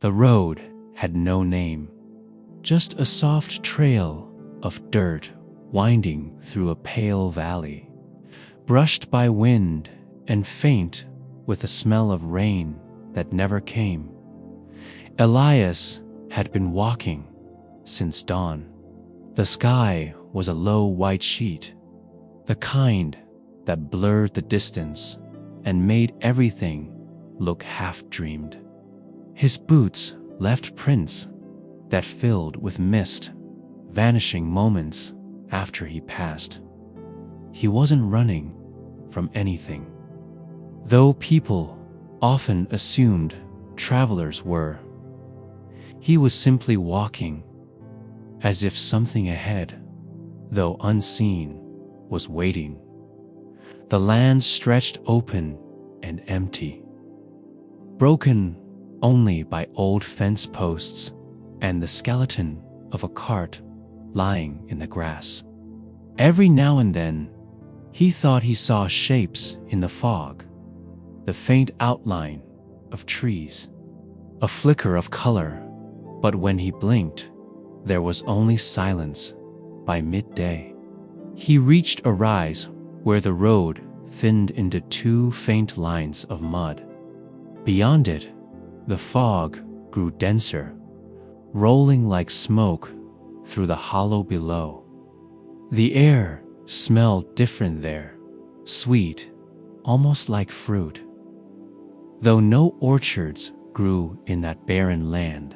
The road had no name, just a soft trail of dirt winding through a pale valley, brushed by wind and faint with the smell of rain that never came. Elias had been walking since dawn. The sky was a low white sheet, the kind that blurred the distance and made everything look half-dreamed. His boots left prints that filled with mist, vanishing moments after he passed. He wasn't running from anything, though people often assumed travelers were. He was simply walking, as if something ahead, though unseen, was waiting. The land stretched open and empty, broken only by old fence posts and the skeleton of a cart lying in the grass. Every now and then, he thought he saw shapes in the fog, the faint outline of trees, a flicker of color, but when he blinked, there was only silence by midday. He reached a rise where the road thinned into two faint lines of mud. Beyond it, the fog grew denser, rolling like smoke through the hollow below. The air smelled different there, sweet, almost like fruit. Though no orchards grew in that barren land,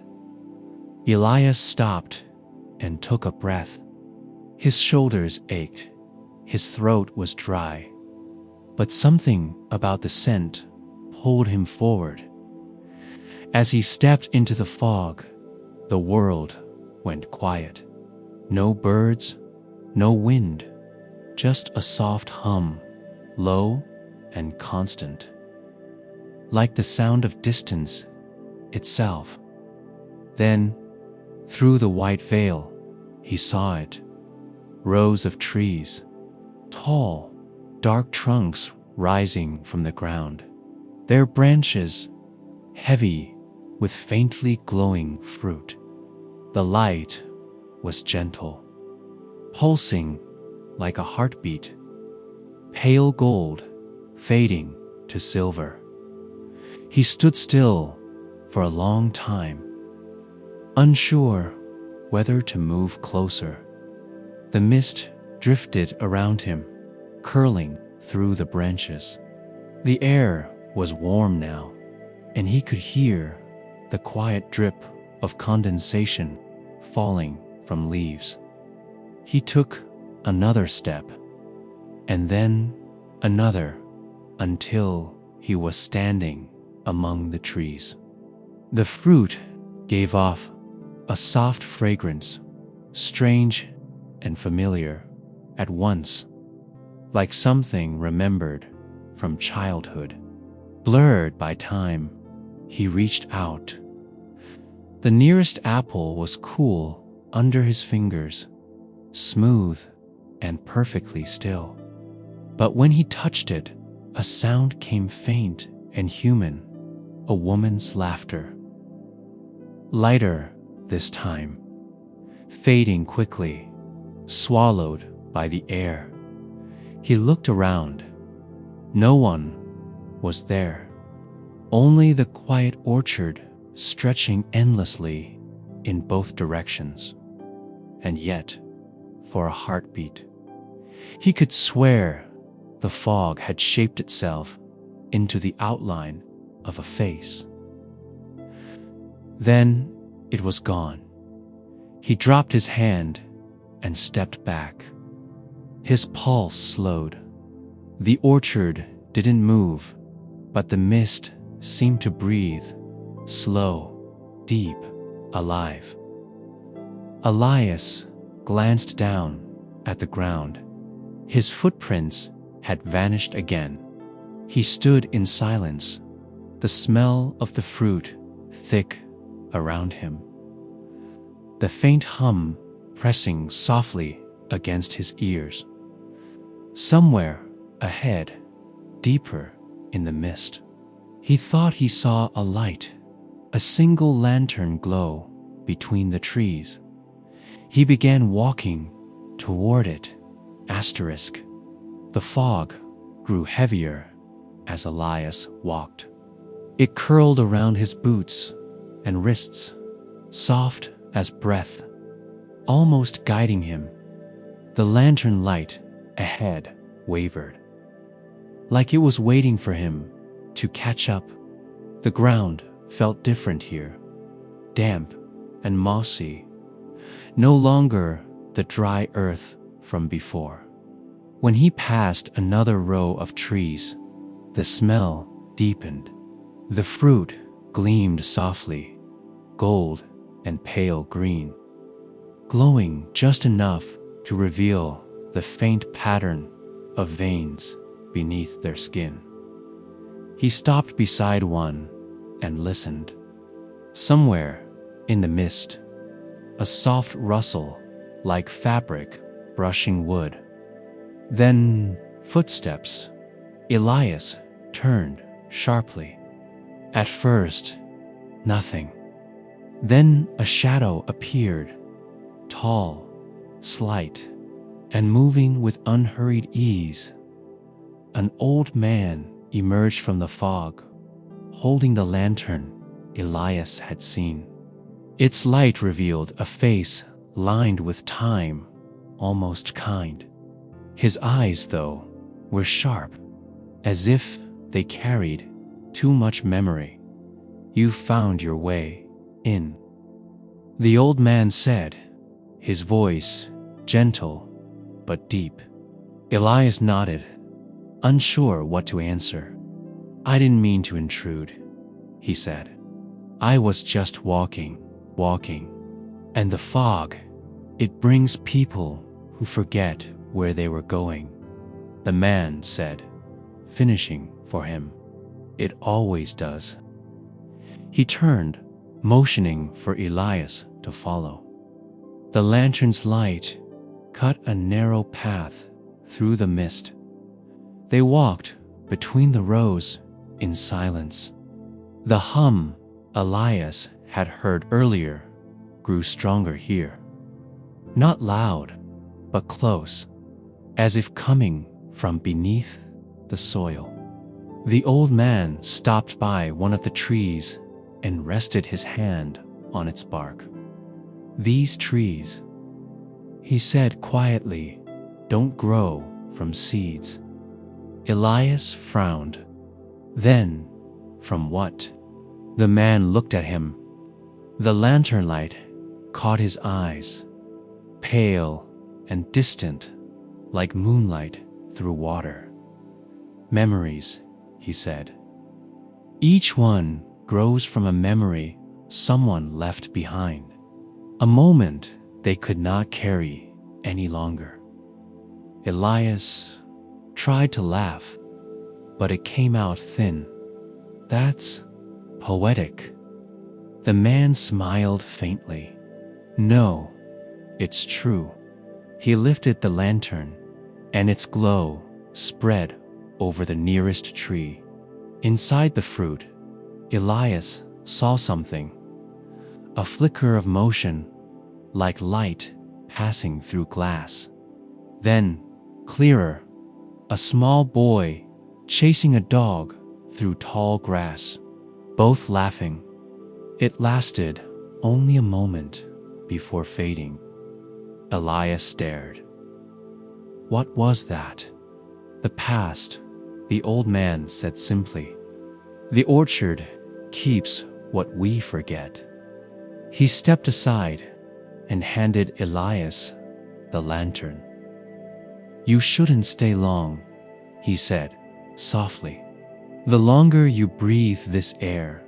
Elias stopped and took a breath. His shoulders ached, his throat was dry, but something about the scent pulled him forward. As he stepped into the fog, the world went quiet. No birds, no wind, just a soft hum, low and constant, like the sound of distance itself. Then, through the white veil, he saw it. Rows of trees, tall, dark trunks rising from the ground, their branches heavy with faintly glowing fruit. The light was gentle, pulsing like a heartbeat, pale gold fading to silver. He stood still for a long time, unsure whether to move closer. The mist drifted around him, curling through the branches. The air was warm now, and he could hear the quiet drip of condensation falling from leaves. He took another step, and then another, until he was standing among the trees. The fruit gave off a soft fragrance, strange and familiar at once, like something remembered from childhood. Blurred by time, he reached out. The nearest apple was cool under his fingers, smooth and perfectly still. But when he touched it, a sound came, faint and human, a woman's laughter. Lighter this time, fading quickly, swallowed by the air. He looked around. No one was there. Only the quiet orchard stretching endlessly in both directions. And yet, for a heartbeat, he could swear the fog had shaped itself into the outline of a face. Then it was gone. He dropped his hand and stepped back. His pulse slowed. The orchard didn't move, but the mist seemed to breathe, slow, deep, alive. Elias glanced down at the ground. His footprints had vanished again. He stood in silence, the smell of the fruit thick around him, the faint hum pressing softly against his ears. Somewhere ahead, deeper in the mist, he thought he saw a light, a single lantern glow between the trees. He began walking toward it. Asterisk. The fog grew heavier as Elias walked. It curled around his boots and wrists, soft as breath, almost guiding him. The lantern light ahead wavered, like it was waiting for him to catch up. The ground felt different here, damp and mossy, no longer the dry earth from before. When he passed another row of trees, the smell deepened. The fruit gleamed softly, gold and pale green, glowing just enough to reveal the faint pattern of veins beneath their skin. He stopped beside one and listened. Somewhere in the mist, a soft rustle like fabric brushing wood. Then footsteps. Elias turned sharply. At first, nothing. Then a shadow appeared, tall, slight, and moving with unhurried ease. An old man emerged from the fog, holding the lantern Elias had seen. Its light revealed a face lined with time, almost kind. His eyes, though, were sharp, as if they carried too much memory. "You found your way in," the old man said, his voice gentle but deep. Elias nodded, unsure what to answer. "I didn't mean to intrude," he said. "I was just walking. And the fog, it brings people who forget where they were going," the man said, finishing for him. "It always does." He turned, motioning for Elias to follow. The lantern's light cut a narrow path through the mist. They walked between the rows in silence. The hum Elias had heard earlier grew stronger here. Not loud, but close, as if coming from beneath the soil. The old man stopped by one of the trees and rested his hand on its bark. "These trees," he said quietly, "don't grow from seeds." Elias frowned. "Then, from what?" The man looked at him. The lantern light caught his eyes, pale and distant, like moonlight through water. "Memories," he said. "Each one grows from a memory someone left behind, a moment they could not carry any longer." Elias tried to laugh, but it came out thin. "That's poetic." The man smiled faintly. "No, it's true." He lifted the lantern, and its glow spread over the nearest tree. Inside the fruit, Elias saw something, a flicker of motion, like light passing through glass. Then, clearer, a small boy chasing a dog through tall grass, both laughing. It lasted only a moment before fading. Elias stared. What was that? "The past," the old man said simply. "The orchard keeps what we forget." He stepped aside and handed Elias the lantern. "You shouldn't stay long," he said softly. "The longer you breathe this air,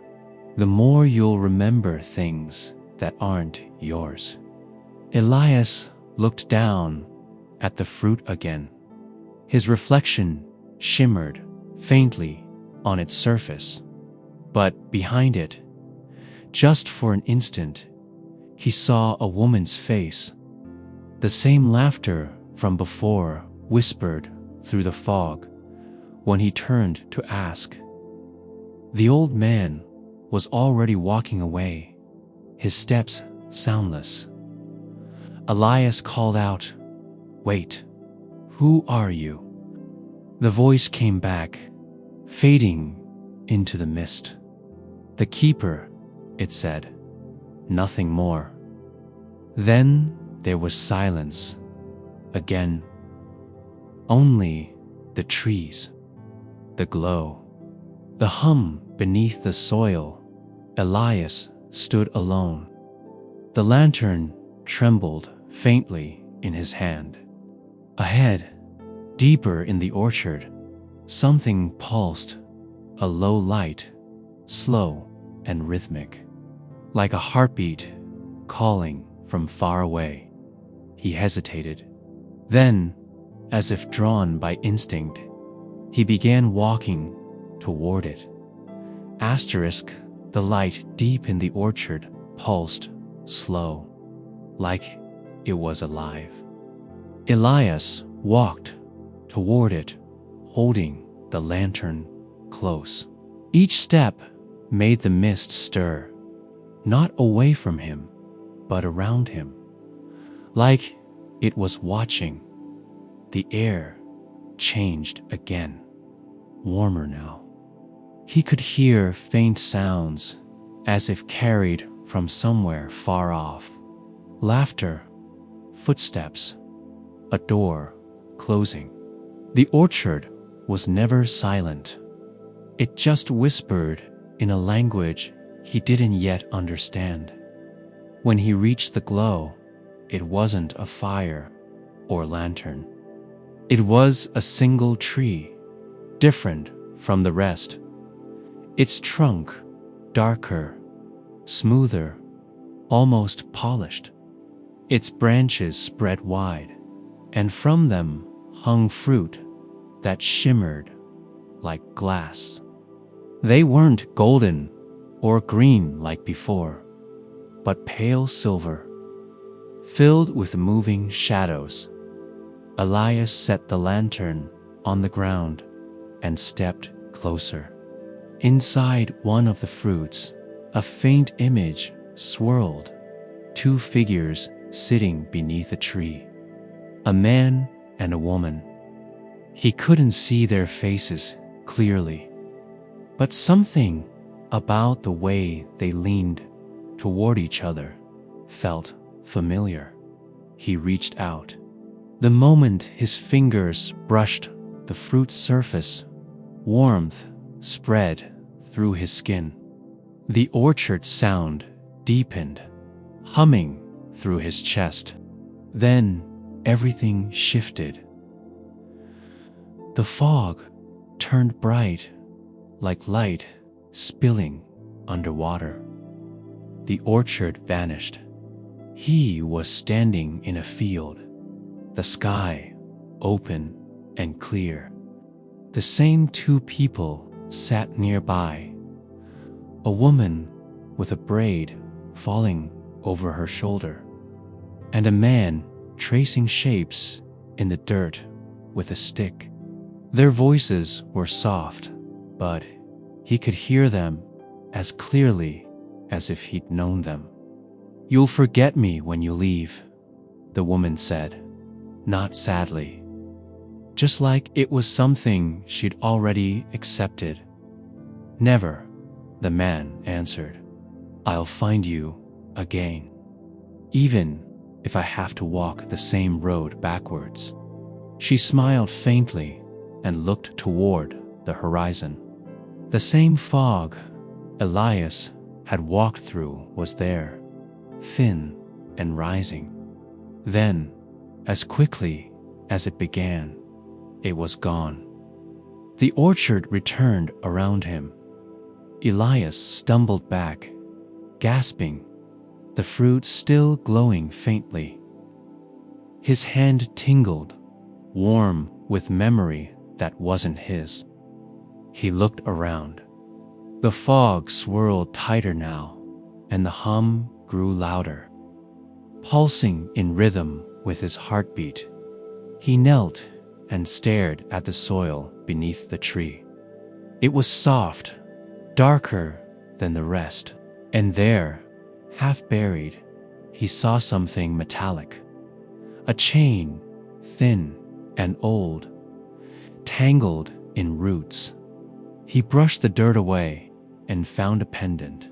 the more you'll remember things that aren't yours." Elias looked down at the fruit again. His reflection shimmered faintly on its surface, but behind it, just for an instant, he saw a woman's face. The same laughter from before whispered through the fog when he turned to ask. The old man was already walking away, his steps soundless. Elias called out, "Wait, who are you?" The voice came back, fading into the mist. "The keeper," it said, nothing more. Then there was silence again. Only the trees, the glow, the hum beneath the soil. Elias stood alone. The lantern trembled faintly in his hand. Ahead, deeper in the orchard, something pulsed, a low light, slow and rhythmic, like a heartbeat calling from far away. He hesitated. Then, as if drawn by instinct, he began walking toward it. The light deep in the orchard pulsed slow, like it was alive. Elias walked toward it, holding the lantern close. Each step made the mist stir, not away from him, but around him, like it was watching. The air changed again, warmer now. He could hear faint sounds, as if carried from somewhere far off. Laughter, footsteps, a door closing. The orchard was never silent. It just whispered in a language he didn't yet understand. When he reached the glow, it wasn't a fire or lantern. It was a single tree, different from the rest. Its trunk darker, smoother, almost polished. Its branches spread wide, and from them hung fruit that shimmered like glass. They weren't golden or green like before, but pale silver, filled with moving shadows. Elias set the lantern on the ground and stepped closer. Inside one of the fruits, a faint image swirled, two figures sitting beneath a tree, a man and a woman. He couldn't see their faces clearly, but something about the way they leaned toward each other felt familiar. He reached out. The moment his fingers brushed the fruit's surface, warmth spread through his skin. The orchard sound deepened, humming through his chest. Then everything shifted. The fog turned bright, like light spilling underwater. The orchard vanished. He was standing in a field, the sky open and clear. The same two people sat nearby, a woman with a braid falling over her shoulder, and a man tracing shapes in the dirt with a stick. Their voices were soft, but he could hear them as clearly as if he'd known them. "You'll forget me when you leave," the woman said, not sadly, just like it was something she'd already accepted. "Never," the man answered. "I'll find you again, even if I have to walk the same road backwards." She smiled faintly and looked toward the horizon. The same fog Elias had walked through was there, thin and rising. Then, as quickly as it began, it was gone. The orchard returned around him. Elias stumbled back, gasping, the fruit still glowing faintly. His hand tingled, warm with memory that wasn't his. He looked around. The fog swirled tighter now, and the hum grew louder, pulsing in rhythm with his heartbeat. He knelt and stared at the soil beneath the tree. It was soft, darker than the rest. And there, half buried, he saw something metallic. A chain, thin and old, tangled in roots. He brushed the dirt away and found a pendant.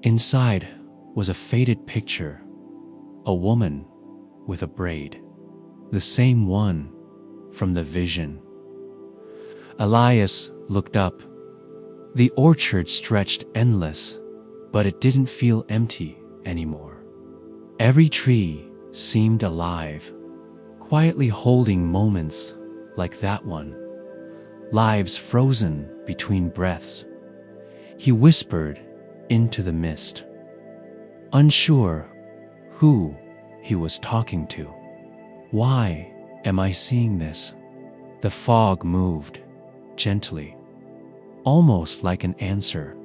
Inside was a faded picture, a woman with a braid, the same one from the vision. Elias looked up. The orchard stretched endless, but it didn't feel empty anymore. Every tree seemed alive, quietly holding moments like that one, lives frozen between breaths. He whispered into the mist, unsure who he was talking to. Why am I seeing this? The fog moved gently, almost like an answer.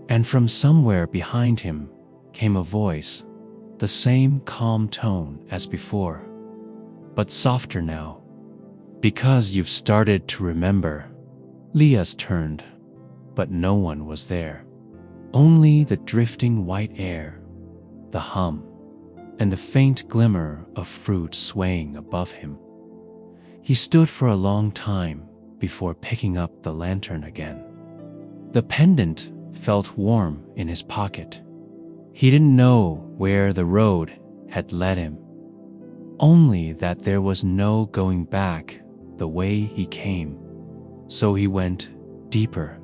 And from somewhere behind him came a voice, the same calm tone as before, but softer now. Because you've started to remember. Elias turned, but no one was there. Only the drifting white air, the hum, and the faint glimmer of fruit swaying above him. He stood for a long time before picking up the lantern again. The pendant felt warm in his pocket. He didn't know where the road had led him, only that there was no going back the way he came. So he went deeper,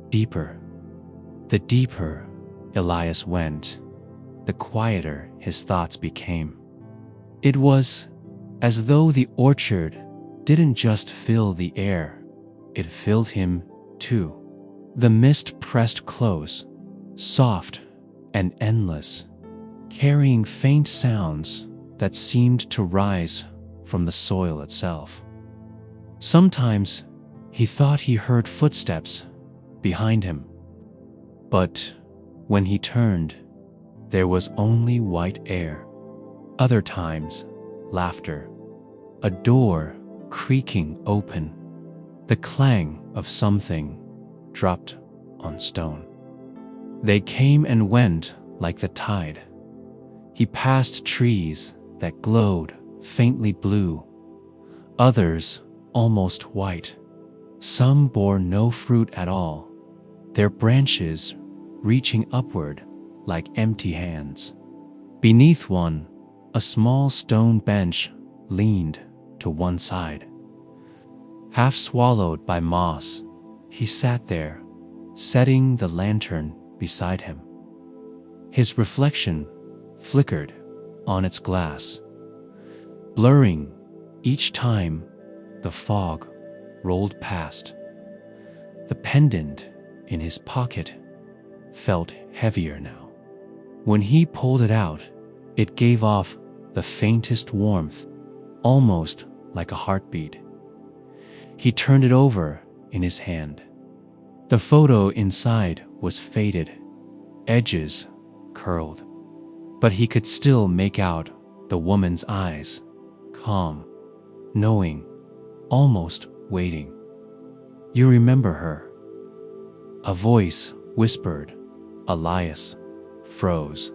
deeper. The deeper Elias went, the quieter his thoughts became. It was as though the orchard didn't just fill the air, it filled him too. The mist pressed close, soft and endless, carrying faint sounds that seemed to rise from the soil itself. Sometimes he thought he heard footsteps behind him, but when he turned, there was only white air. Other times, laughter, a door creaking open, the clang of something dropped on stone. They came and went like the tide. He passed trees that glowed faintly blue, others almost white. Some bore no fruit at all, their branches reaching upward like empty hands. Beneath one, a small stone bench leaned to one side. Half swallowed by moss, he sat there, setting the lantern beside him. His reflection flickered on its glass, blurring each time the fog rolled past. The pendant in his pocket felt heavier now. When he pulled it out, it gave off the faintest warmth, almost like a heartbeat. He turned it over in his hand. The photo inside was faded, edges curled, but he could still make out the woman's eyes, calm, knowing, almost waiting. You remember her? A voice whispered. Elias froze.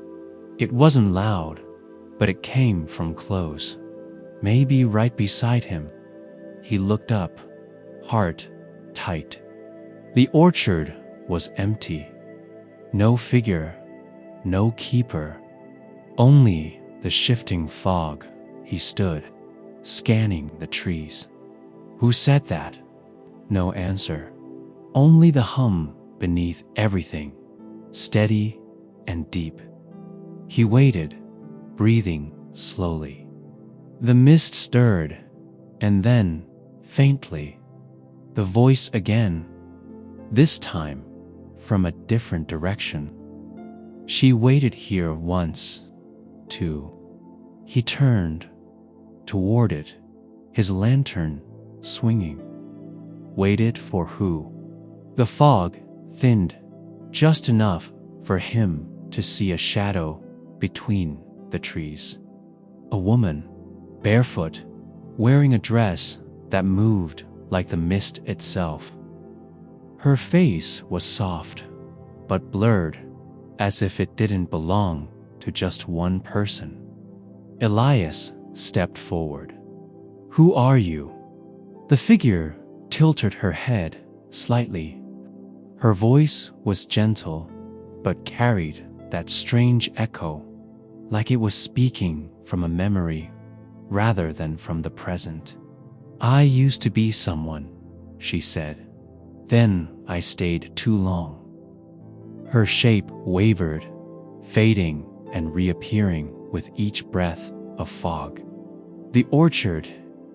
It wasn't loud, but it came from close, maybe right beside him. He looked up, heart tight. The orchard was empty. No figure, no keeper, only the shifting fog. He stood, scanning the trees. Who said that? No answer. Only the hum beneath everything, steady and deep. He waited, breathing slowly. The mist stirred, and then, faintly, the voice again, this time from a different direction. She waited here once, too. He turned toward it, his lantern swinging. Waited for who? The fog thinned just enough for him to see a shadow between the trees. A woman, barefoot, wearing a dress that moved like the mist itself. Her face was soft, but blurred, as if it didn't belong to just one person. Elias stepped forward. "Who are you?" The figure tilted her head slightly. Her voice was gentle, but carried that strange echo, like it was speaking from a memory rather than from the present. "I used to be someone," she said. "Then I stayed too long." Her shape wavered, fading and reappearing with each breath of fog. "The orchard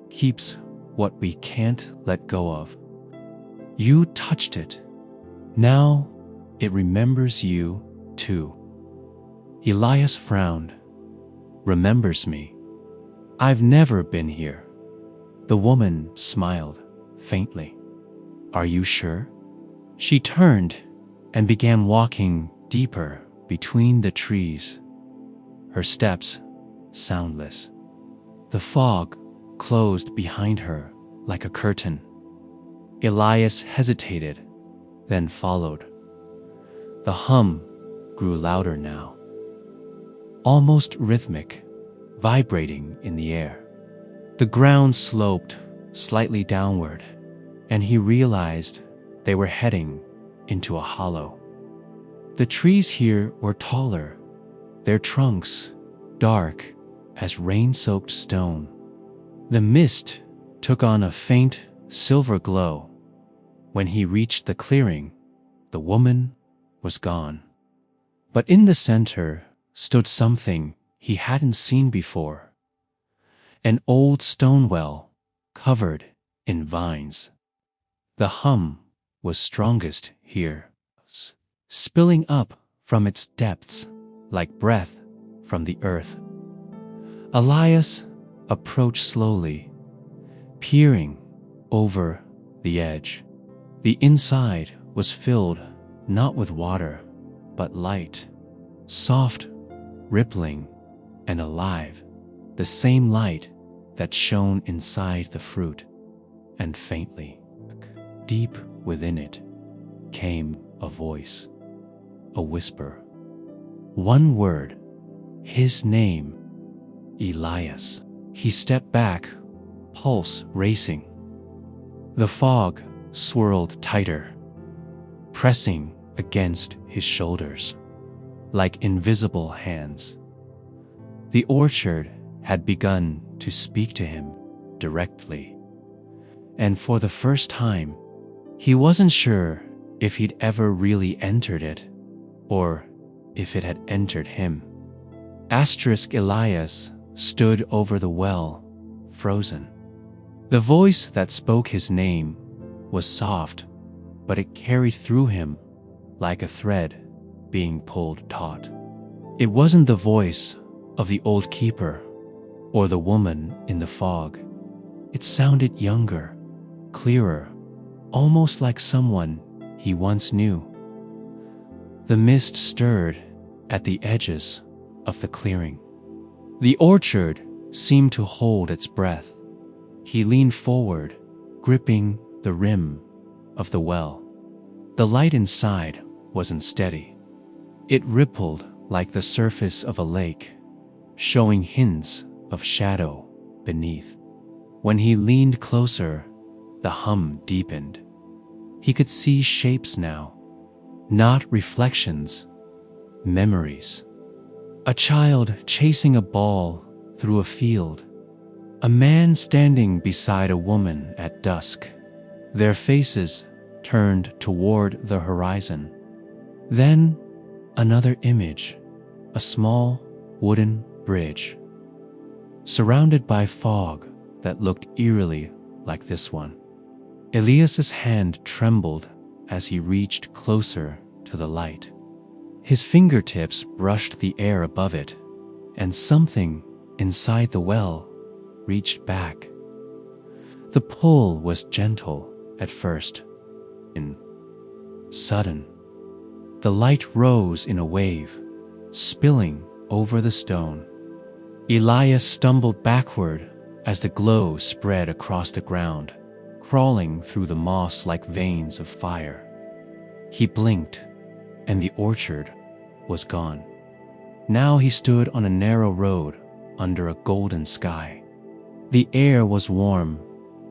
keeps what we can't let go of. You touched it. Now it remembers you too." Elias frowned. "Remembers me? I've never been here." The woman smiled faintly. "Are you sure?" She turned and began walking deeper between the trees, her steps soundless. The fog closed behind her like a curtain. Elias hesitated, then followed. The hum grew louder now, almost rhythmic, vibrating in the air. The ground sloped slightly downward, and he realized they were heading into a hollow. The trees here were taller, their trunks dark as rain-soaked stone. The mist took on a faint silver glow. When he reached the clearing, the woman was gone. But in the center stood something he hadn't seen before. An old stone well covered in vines. The hum was strongest here, spilling up from its depths like breath from the earth. Elias approached slowly, peering over the edge. The inside was filled not with water, but light, soft, rippling, and alive, the same light that shone inside the fruit. And faintly, deep within it, came a voice, a whisper. One word, his name, Elias. He stepped back, pulse racing. The fog swirled tighter, pressing against his shoulders like invisible hands. The orchard had begun to speak to him directly, and for the first time, he wasn't sure if he'd ever really entered it or if it had entered him. Elias stood over the well, frozen. The voice that spoke his name was soft, but it carried through him like a thread being pulled taut. It wasn't the voice of the old keeper or the woman in the fog. It sounded younger, clearer, almost like someone he once knew. The mist stirred at the edges of the clearing. The orchard seemed to hold its breath. He leaned forward, gripping the rim of the well. The light inside wasn't steady. It rippled like the surface of a lake, showing hints of shadow beneath. When he leaned closer, the hum deepened. He could see shapes now, not reflections, memories. A child chasing a ball through a field. A man standing beside a woman at dusk, their faces turned toward the horizon. Then another image, a small wooden bridge, surrounded by fog that looked eerily like this one. Elias's hand trembled as he reached closer to the light. His fingertips brushed the air above it, and something inside the well reached back. The pull was gentle at first, and sudden. The light rose in a wave, spilling over the stone. Elias stumbled backward as the glow spread across the ground, crawling through the moss like veins of fire. He blinked, and the orchard was gone. Now he stood on a narrow road under a golden sky. The air was warm,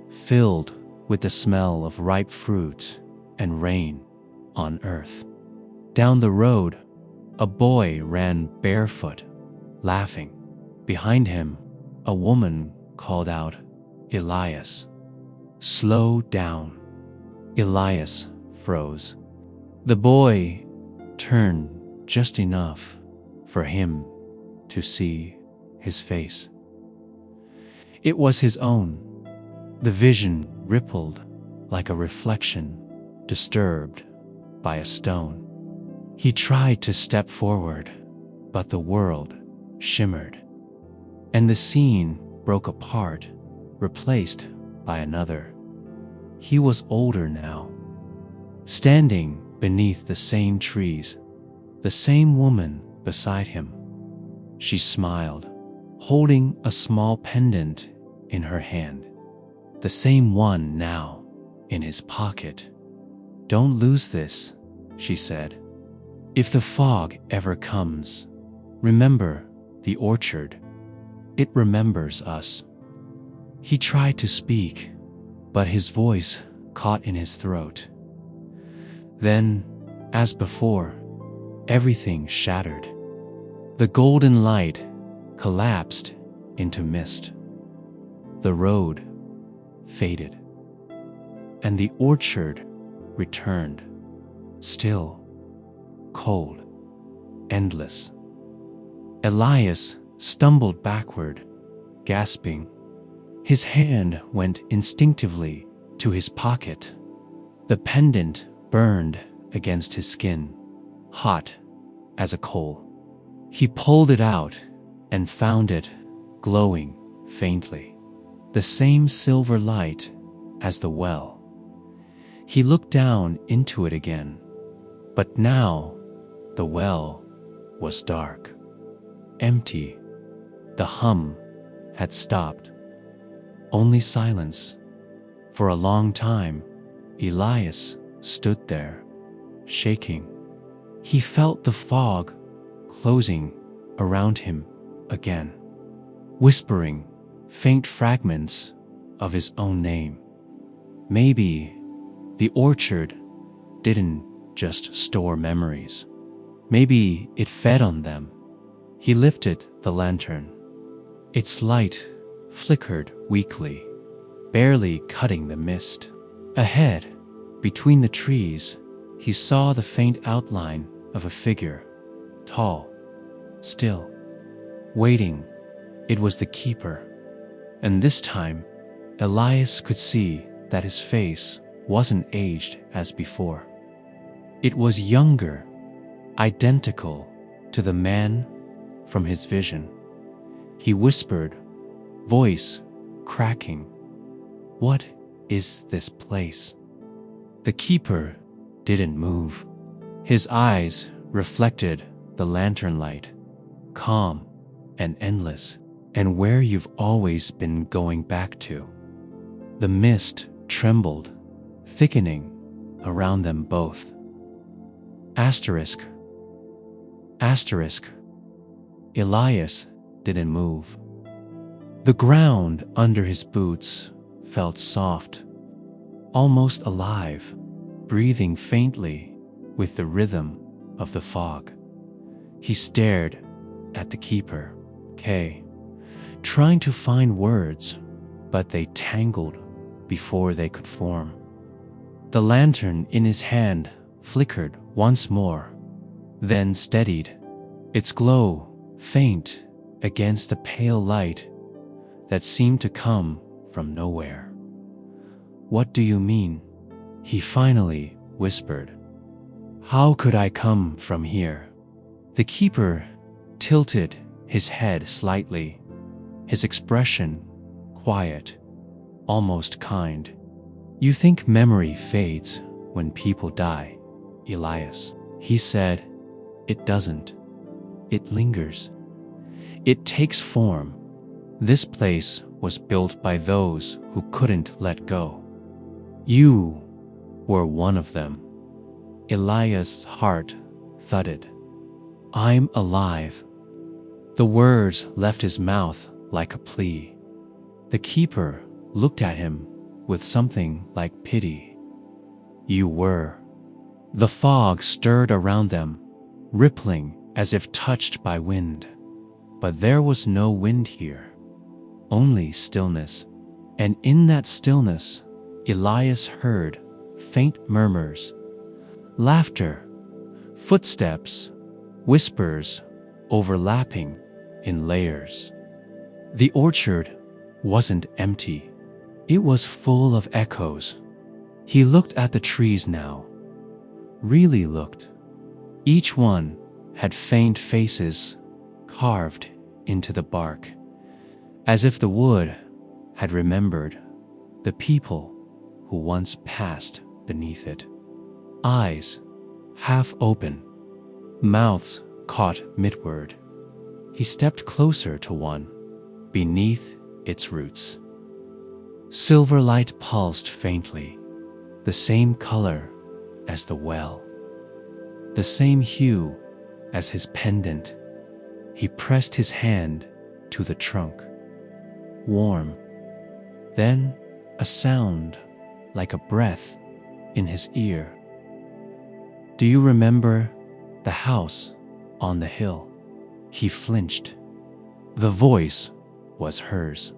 filled with the smell of ripe fruit and rain on earth. Down the road, a boy ran barefoot, laughing. Behind him, a woman called out, "Elias, slow down." Elias froze. The boy turned just enough for him to see his face. It was his own. The vision rippled like a reflection disturbed by a stone. He tried to step forward, but the world shimmered, and the scene broke apart, replaced by another. He was older now, standing beneath the same trees, the same woman beside him. She smiled, holding a small pendant in her hand, the same one now in his pocket. "Don't lose this," she said. "If the fog ever comes, remember the orchard. It remembers us." He tried to speak, but his voice caught in his throat. Then, as before, everything shattered. The golden light collapsed into mist. The road faded, and the orchard returned, still, cold, endless. Elias stumbled backward, gasping. His hand went instinctively to his pocket. The pendant burned against his skin, hot as a coal. He pulled it out and found it glowing faintly, the same silver light as the well. He looked down into it again, but now the well was dark, empty. The hum had stopped. Only silence. For a long time, Elias stood there, shaking. He felt the fog closing around him again, whispering faint fragments of his own name. Maybe the orchard didn't just store memories. Maybe it fed on them. He lifted the lantern. Its light flickered weakly, barely cutting the mist. Ahead, between the trees, he saw the faint outline of a figure, tall, still, waiting. It was the keeper. And this time, Elias could see that his face wasn't aged as before. It was younger, identical to the man from his vision. He whispered, voice cracking, "What is this place?" The keeper didn't move. His eyes reflected the lantern light, calm and endless, and where you've always been going back to. The mist trembled, thickening around them both. Asterisk. Asterisk. Elias didn't move. The ground under his boots felt soft, almost alive, breathing faintly with the rhythm of the fog. He stared at the keeper, Kay, trying to find words, but they tangled before they could form. The lantern in his hand flickered once more, then steadied, its glow faint against the pale light that seemed to come from nowhere. "What do you mean?" he finally whispered. "How could I come from here?" The keeper tilted his head slightly, his expression quiet, almost kind. "You think memory fades when people die, Elias," he said. "It doesn't. It lingers. It takes form. This place was built by those who couldn't let go. You were one of them." Elias' heart thudded. I'm alive. The words left his mouth like a plea. The keeper looked at him with something like pity. You were. The fog stirred around them, rippling as if touched by wind. But there was no wind here, only stillness. And in that stillness, Elias heard faint murmurs, laughter, footsteps, whispers overlapping in layers. The orchard wasn't empty. It was full of echoes. He looked at the trees now, really looked. Each one had faint faces carved into the bark, as if the wood had remembered the people who once passed beneath it. Eyes half open, mouths caught midward. He stepped closer to one, beneath its roots. Silver light pulsed faintly, the same color as the well, the same hue as his pendant. He pressed his hand to the trunk. Warm. Then a sound like a breath in his ear. Do you remember the house on the hill? He flinched. The voice was hers.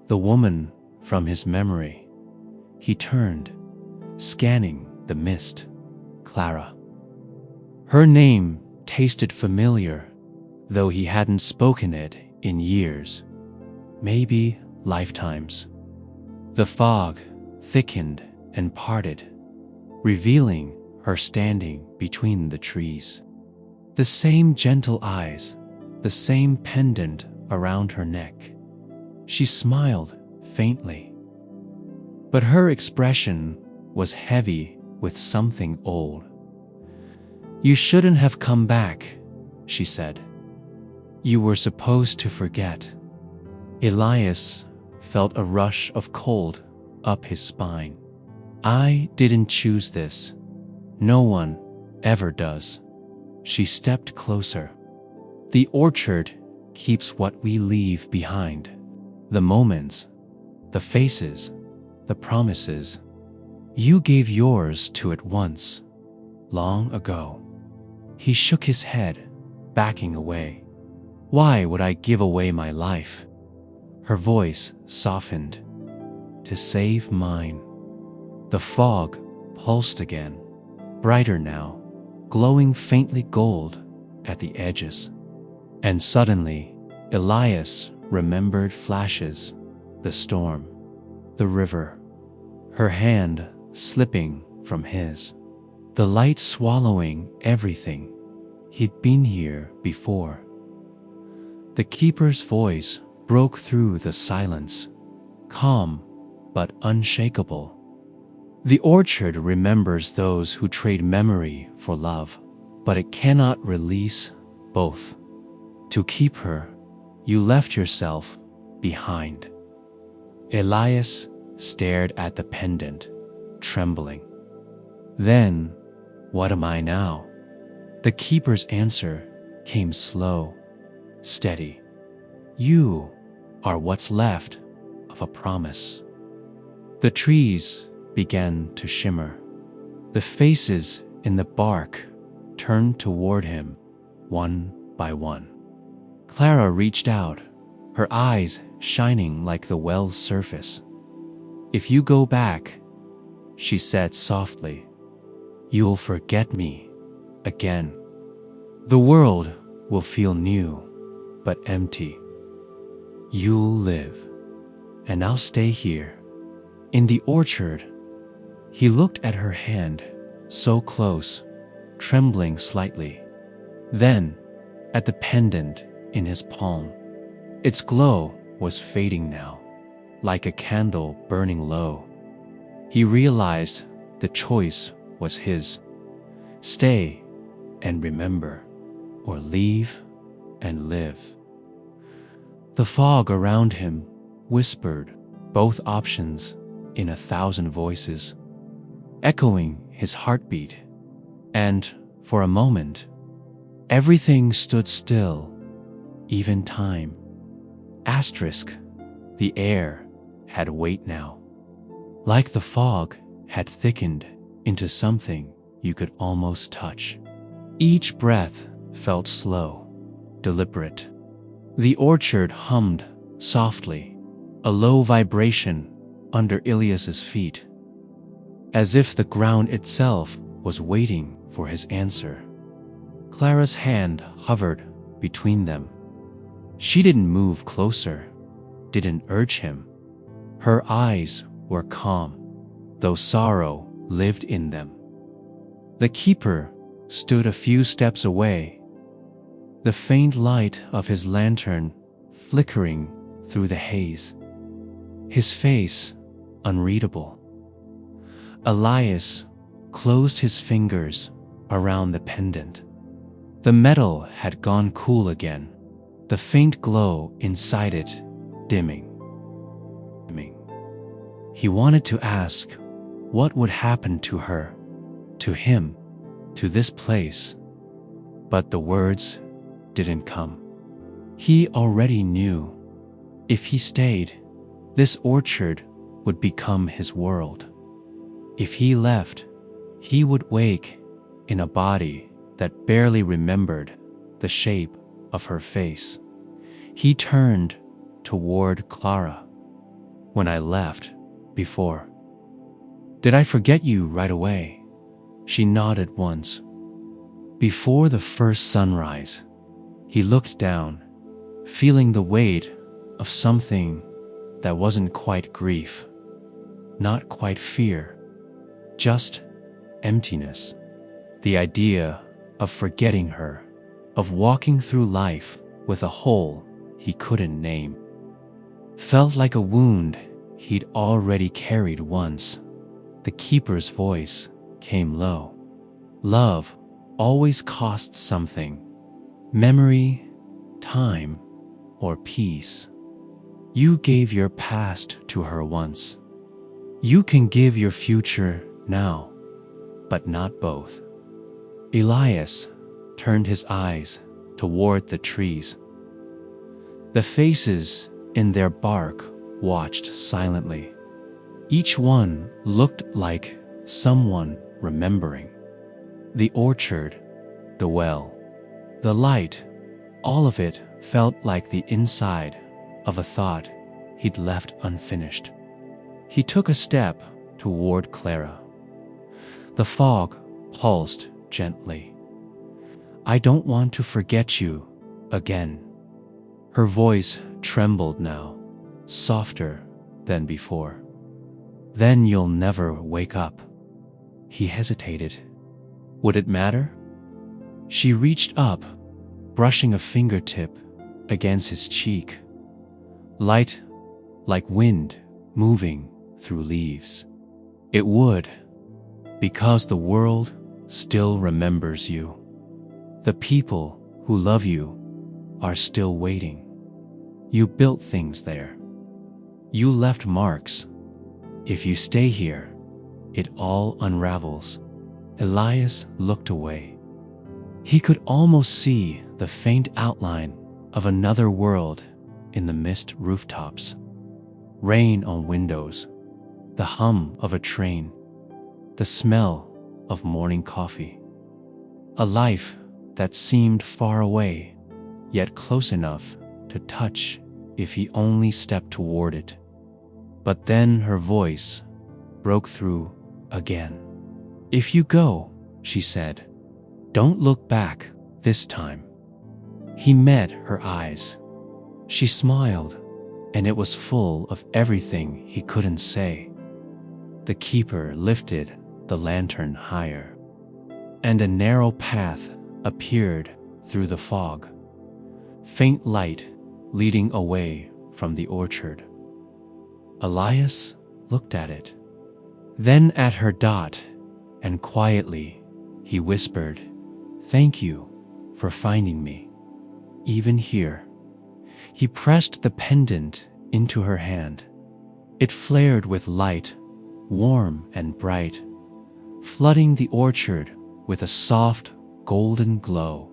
The woman from his memory. He turned, scanning the mist. Clara. Her name tasted familiar, though he hadn't spoken it in years, maybe lifetimes. The fog thickened and parted, revealing her standing between the trees. The same gentle eyes, the same pendant around her neck. She smiled faintly, but her expression was heavy with something old. You shouldn't have come back, she said. You were supposed to forget. Elias felt a rush of cold up his spine. I didn't choose this. No one ever does. She stepped closer. The orchard keeps what we leave behind. The moments, the faces, the promises. You gave yours to it once, long ago. He shook his head, backing away. Why would I give away my life? Her voice softened. To save mine. The fog pulsed again, brighter now, glowing faintly gold at the edges. And suddenly, Elias remembered flashes, the storm, the river, her hand slipping from his, the light swallowing everything. He'd been here before. The keeper's voice broke through the silence, calm but unshakable. The orchard remembers those who trade memory for love, but it cannot release both. To keep her, you left yourself behind. Elias stared at the pendant, trembling. Then, what am I now? The keeper's answer came slow, steady. You are what's left of a promise. The trees began to shimmer. The faces in the bark turned toward him, one by one. Clara reached out, her eyes shining like the well's surface. If you go back, she said softly, you'll forget me again. The world will feel new, but empty. You'll live, and I'll stay here, in the orchard. He looked at her hand, so close, trembling slightly. Then, at the pendant in his palm. Its glow was fading now, like a candle burning low. He realized the choice was his. Stay and remember, or leave and live. The fog around him whispered both options in 1,000 voices, echoing his heartbeat, and For a moment, everything stood still, even time. Asterisk, the air had weight now. Like the fog had thickened into something you could almost touch. Each breath felt slow, deliberate. The orchard hummed softly, a low vibration under Ilias's feet, as if the ground itself was waiting for his answer. Clara's hand hovered between them. She didn't move closer, didn't urge him. Her eyes were calm, though sorrow lived in them. The keeper stood a few steps away, the faint light of his lantern flickering through the haze. His face unreadable. Elias closed his fingers around the pendant. The metal had gone cool again, the faint glow inside it dimming. He wanted to ask what would happen to her, to him, to this place, but the words didn't come. He already knew. If he stayed, this orchard would become his world. If he left, he would wake in a body that barely remembered the shape of her face. He turned toward Clara. When I left, before. Did I forget you right away? She nodded once. Before the first sunrise, he looked down, feeling the weight of something that wasn't quite grief, not quite fear, just emptiness. The idea of forgetting her, of walking through life with a hole he couldn't name, felt like a wound he'd already carried once. The keeper's voice came low. Love always costs something. Memory, time, or peace. You gave your past to her once. You can give your future now, but not both. Elias turned his eyes toward the trees. The faces in their bark watched silently. Each one looked like someone remembering. The orchard, the well, the light, all of it felt like the inside of a thought he'd left unfinished. He took a step toward Clara. The fog pulsed gently. I don't want to forget you again. Her voice trembled now, softer than before. Then you'll never wake up. He hesitated. Would it matter? She reached up, brushing a fingertip against his cheek. Light like wind moving through leaves. It would, because the world still remembers you. The people who love you are still waiting. You built things there. You left marks. If you stay here, it all unravels. Elias looked away. He could almost see the faint outline of another world in the mist rooftops. Rain on windows, the hum of a train, the smell of morning coffee. A life that seemed far away, yet close enough to touch if he only stepped toward it. But then her voice broke through again. If you go, she said, don't look back this time. He met her eyes. She smiled, and it was full of everything he couldn't say. The keeper lifted the lantern higher, and a narrow path appeared through the fog, faint light leading away from the orchard. Elias looked at it, then at her dot, and quietly he whispered, "Thank you for finding me, even here." He pressed the pendant into her hand. It flared with light, warm and bright, flooding the orchard with a soft, golden glow.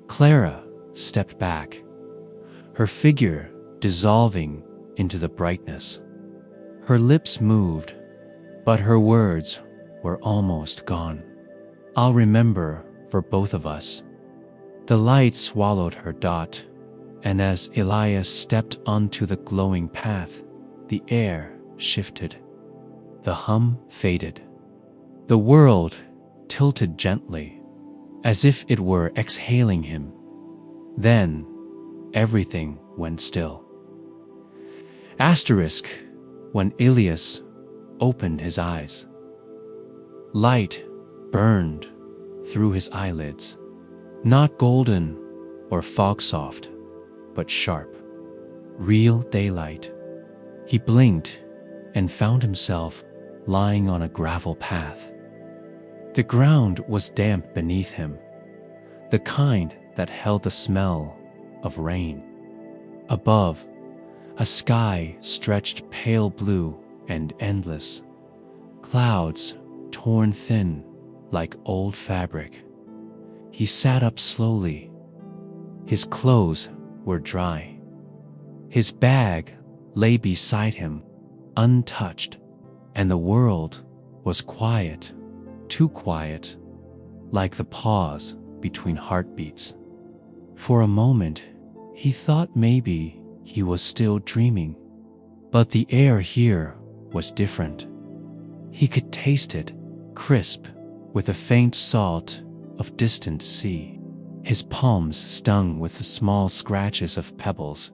Clara stepped back, her figure dissolving into the brightness. Her lips moved, but her words were almost gone. "I'll remember for both of us." The light swallowed her dot, and as Elias stepped onto the glowing path, the air shifted. The hum faded. The world tilted gently, as if it were exhaling him. Then, everything went still. Asterisk when Elias opened his eyes. Light burned through his eyelids, not golden or fog-soft, but sharp, real daylight. He blinked and found himself lying on a gravel path. The ground was damp beneath him, the kind that held the smell of rain. Above, a sky stretched pale blue and endless, clouds torn thin like old fabric. He sat up slowly. His clothes were dry. His bag lay beside him, untouched, and the world was quiet, too quiet, like the pause between heartbeats. For a moment, he thought maybe he was still dreaming, but the air here was different. He could taste it, crisp, with a faint salt of distant sea. His palms stung with the small scratches of pebbles.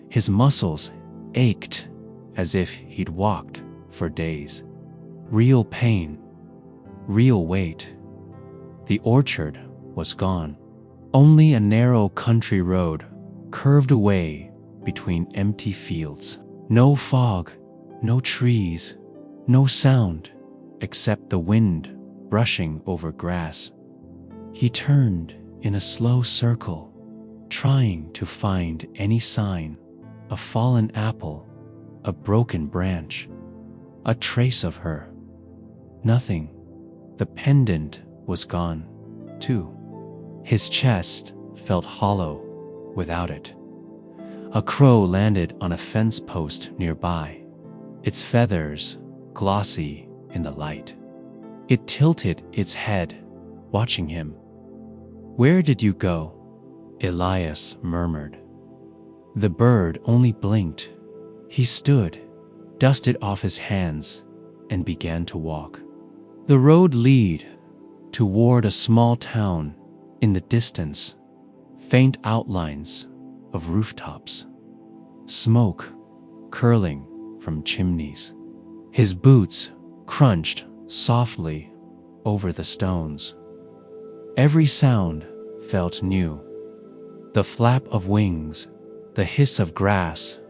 His muscles ached as if he'd walked for days. Real pain, real weight. The orchard was gone. Only a narrow country road curved away between empty fields. No fog, no trees, no sound except the wind brushing over grass. He turned in a slow circle, trying to find any sign: a fallen apple, a broken branch, a trace of her. Nothing. The pendant was gone, too. His chest felt hollow without it. A crow landed on a fence post nearby, its feathers glossy in the light. It tilted its head, watching him. "Where did you go?" Elias murmured. The bird only blinked. He stood, dusted off his hands, and began to walk. The road led toward a small town in the distance, faint outlines of rooftops, smoke curling from chimneys. His boots crunched softly over the stones. Every sound felt new. The flap of wings, the hiss of grass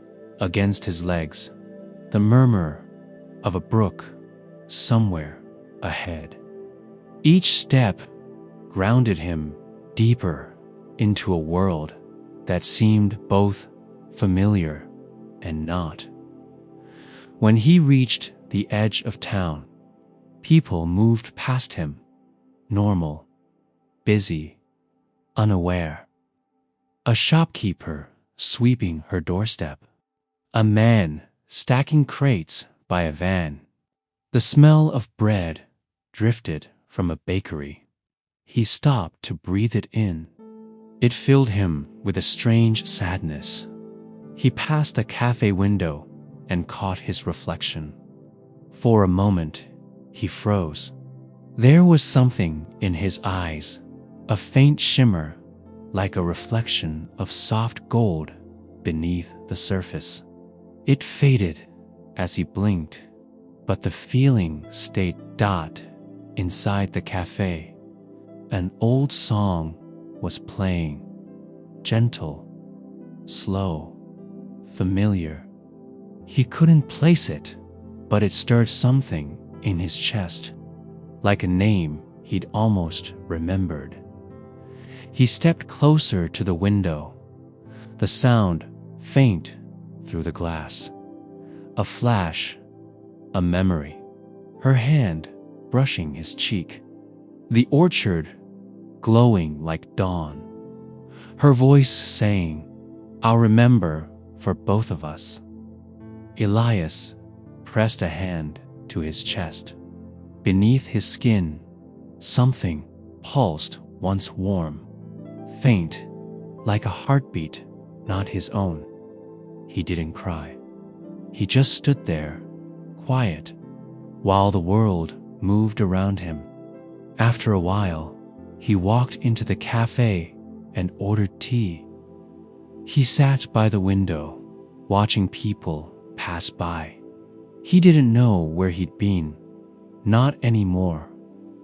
against his legs, the murmur of a brook somewhere ahead. Each step grounded him deeper into a world that seemed both familiar and not. When he reached the edge of town, people moved past him, normal, busy, unaware. A shopkeeper sweeping her doorstep, a man stacking crates by a van. The smell of bread drifted from a bakery. He stopped to breathe it in. It filled him with a strange sadness. He passed a cafe window and caught his reflection. For a moment, he froze. There was something in his eyes, a faint shimmer, like a reflection of soft gold beneath the surface. It faded as he blinked, but the feeling stayed. Inside the cafe, an old song was playing, gentle, slow, familiar. He couldn't place it, but it stirred something in his chest, like a name he'd almost remembered. He stepped closer to the window, the sound faint through the glass. A flash, a memory. Her hand brushing his cheek. The orchard glowing like dawn. Her voice saying, "I'll remember for both of us." Elias pressed a hand to his chest. Beneath his skin, something pulsed, once warm, faint, like a heartbeat, not his own. He didn't cry. He just stood there, quiet, while the world moved around him. After a while, he walked into the cafe and ordered tea. He sat by the window, watching people pass by. He didn't know where he'd been, not anymore,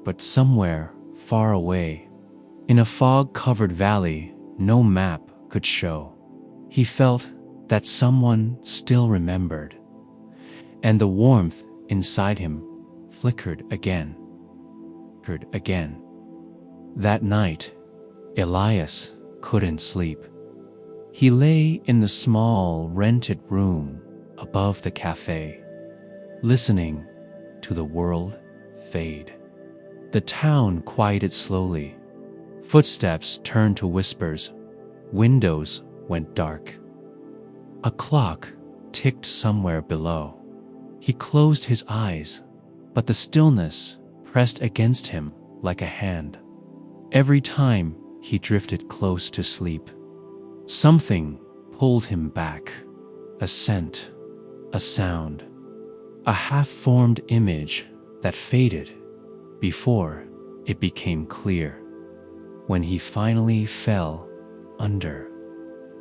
but somewhere far away, in a fog-covered valley no map could show. He felt that someone still remembered, and the warmth inside him flickered again. That night, Elias couldn't sleep. He lay in the small rented room above the cafe, listening to the world fade. The town quieted slowly. Footsteps turned to whispers. Windows went dark. A clock ticked somewhere below. He closed his eyes, but the stillness pressed against him like a hand. Every time he drifted close to sleep, something pulled him back. A scent, a sound, a half-formed image that faded before it became clear. When he finally fell under,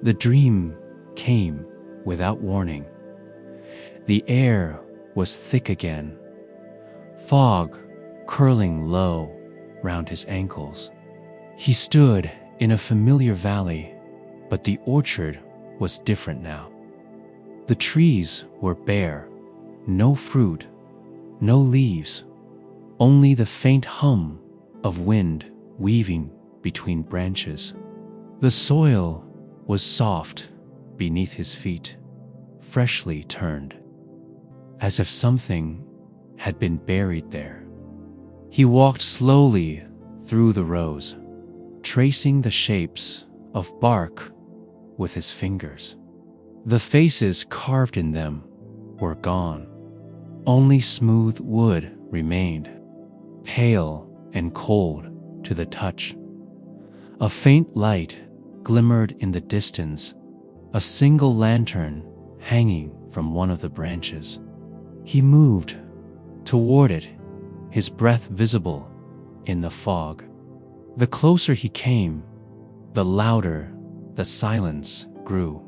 the dream came without warning. The air was thick again, fog curling low round his ankles. He stood in a familiar valley, but the orchard was different now. The trees were bare, no fruit, no leaves, only the faint hum of wind weaving between branches. The soil was soft beneath his feet, freshly turned, as if something had been buried there. He walked slowly through the rows, tracing the shapes of bark with his fingers. The faces carved in them were gone. Only smooth wood remained, pale and cold to the touch. A faint light glimmered in the distance, a single lantern hanging from one of the branches. He moved toward it, his breath visible in the fog. The closer he came, the louder the silence grew.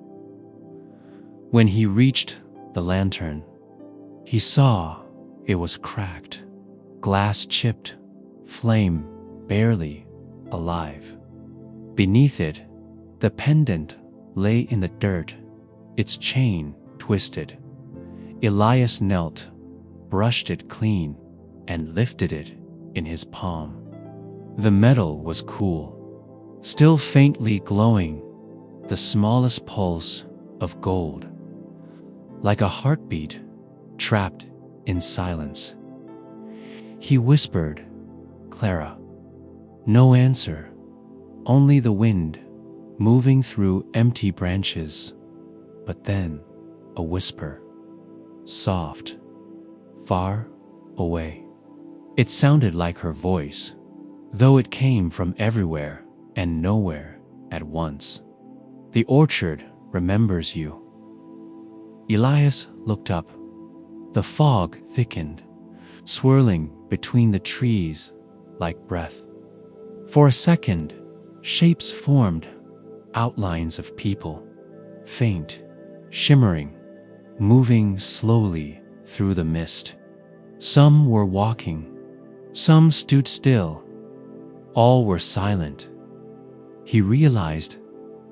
When he reached the lantern, he saw it was cracked, glass chipped, flame barely alive. Beneath it, the pendant lay in the dirt, its chain twisted. Elias knelt, brushed it clean, and lifted it in his palm. The metal was cool, still faintly glowing, the smallest pulse of gold, like a heartbeat trapped in silence. He whispered, "Clara." No answer, only the wind moving through empty branches. But then a whisper, soft, far away. It sounded like her voice, though it came from everywhere and nowhere at once. "The orchard remembers you." Elias looked up. The fog thickened, swirling between the trees like breath. For a second, shapes formed, outlines of people, faint, shimmering, moving slowly through the mist. Some were walking, some stood still, all were silent. He realized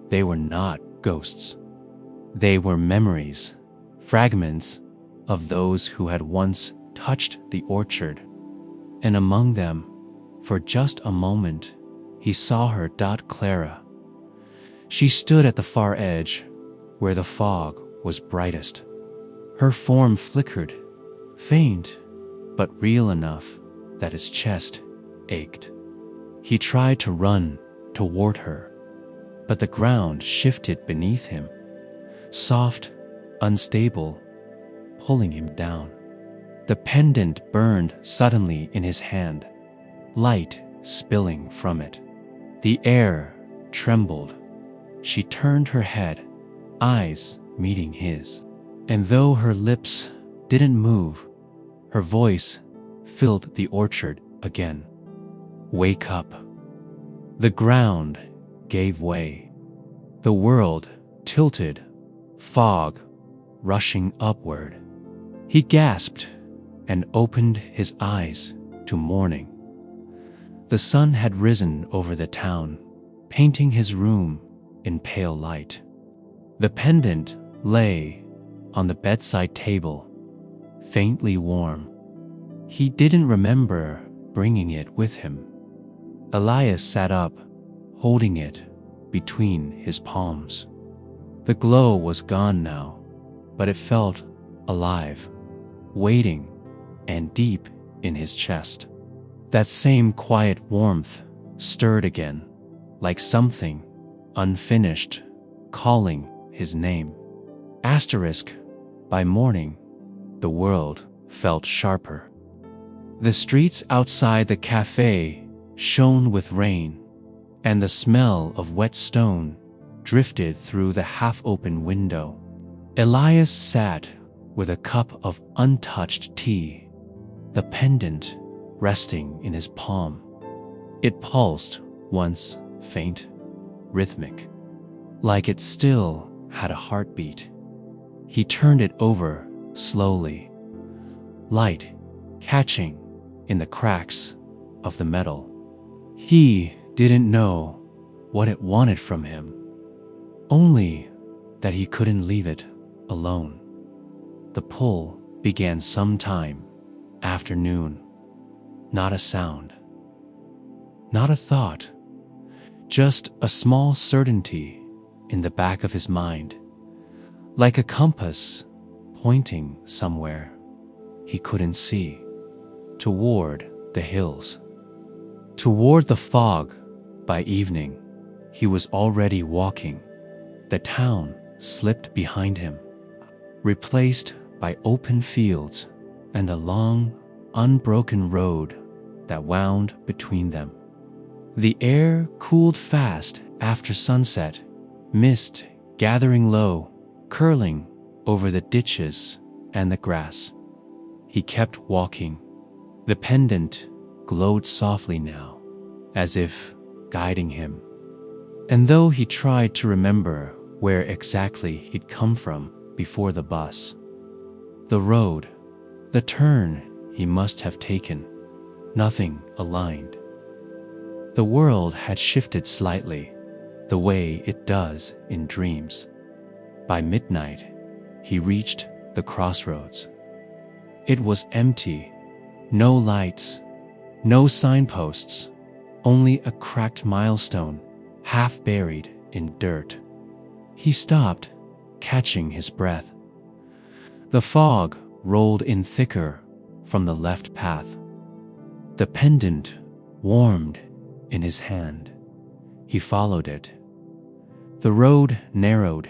they were not ghosts. They were memories, fragments of those who had once touched the orchard. And among them, for just a moment, he saw her. Clara. She stood at the far edge, where the fog was brightest. Her form flickered, faint, but real enough that his chest ached. He tried to run toward her, but the ground shifted beneath him, soft, unstable, pulling him down. The pendant burned suddenly in his hand, light spilling from it. The air trembled. She turned her head, eyes meeting his, and though her lips didn't move, her voice filled the orchard again. Wake up. The ground gave way. The world tilted, fog rushing upward. He gasped and opened his eyes to morning. The sun had risen over the town, painting his room in pale light. The pendant lay on the bedside table, faintly warm. He didn't remember bringing it with him. Elias sat up, holding it between his palms. The glow was gone now, but it felt alive, waiting and deep in his chest. That same quiet warmth stirred again, like something unfinished calling his name. Asterisk, by morning, the world felt sharper. The streets outside the cafe shone with rain, and the smell of wet stone drifted through the half-open window. Elias sat with a cup of untouched tea, the pendant resting in his palm. It pulsed once, faint, rhythmic, like it still had a heartbeat. He turned it over slowly, light catching in the cracks of the metal. He didn't know what it wanted from him, only that he couldn't leave it alone. The pull began sometime after noon. Not a sound, not a thought, just a small certainty in the back of his mind, like a compass pointing somewhere he couldn't see, toward the hills, toward the fog. By evening, he was already walking. The town slipped behind him, replaced by open fields and the long, unbroken road that wound between them. The air cooled fast after sunset, mist gathering low, curling over the ditches and the grass. He kept walking. The pendant glowed softly now, as if guiding him. And though he tried to remember where exactly he'd come from before the bus, the road, the turn he must have taken, nothing aligned. The world had shifted slightly, the way it does in dreams. By midnight, he reached the crossroads. It was empty, no lights, no signposts, only a cracked milestone, half buried in dirt. He stopped, catching his breath. The fog rolled in thicker from the left path. The pendant warmed in his hand. He followed it. The road narrowed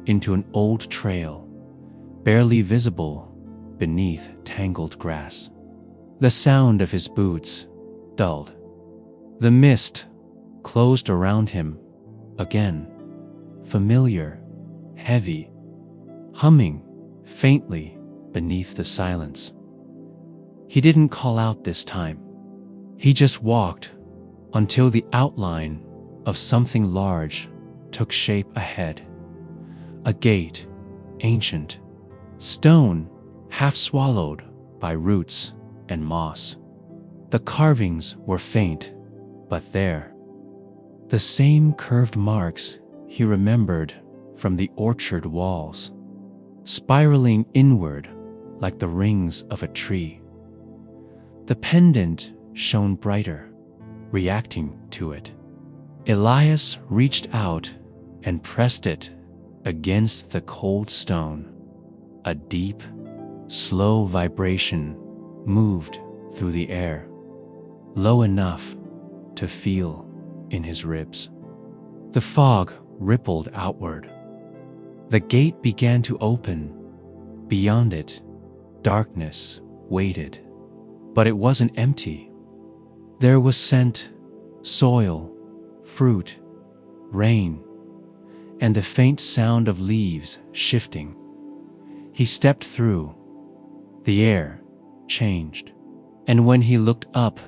into an old trail, barely visible beneath tangled grass. The sound of his boots dulled. The mist closed around him again, familiar, heavy, humming faintly beneath the silence. He didn't call out this time. He just walked until the outline of something large took shape ahead. A gate, ancient, stone half swallowed by roots and moss. The carvings were faint, but there. The same curved marks he remembered from the orchard walls, spiraling inward like the rings of a tree. The pendant shone brighter, reacting to it. Elias reached out and pressed it against the cold stone. A deep, slow vibration moved through the air, low enough to feel in his ribs. The fog rippled outward. The gate began to open. Beyond it, darkness waited. But it wasn't empty. There was scent, soil, fruit, rain, and the faint sound of leaves shifting. He stepped through. The air changed, and when he looked up,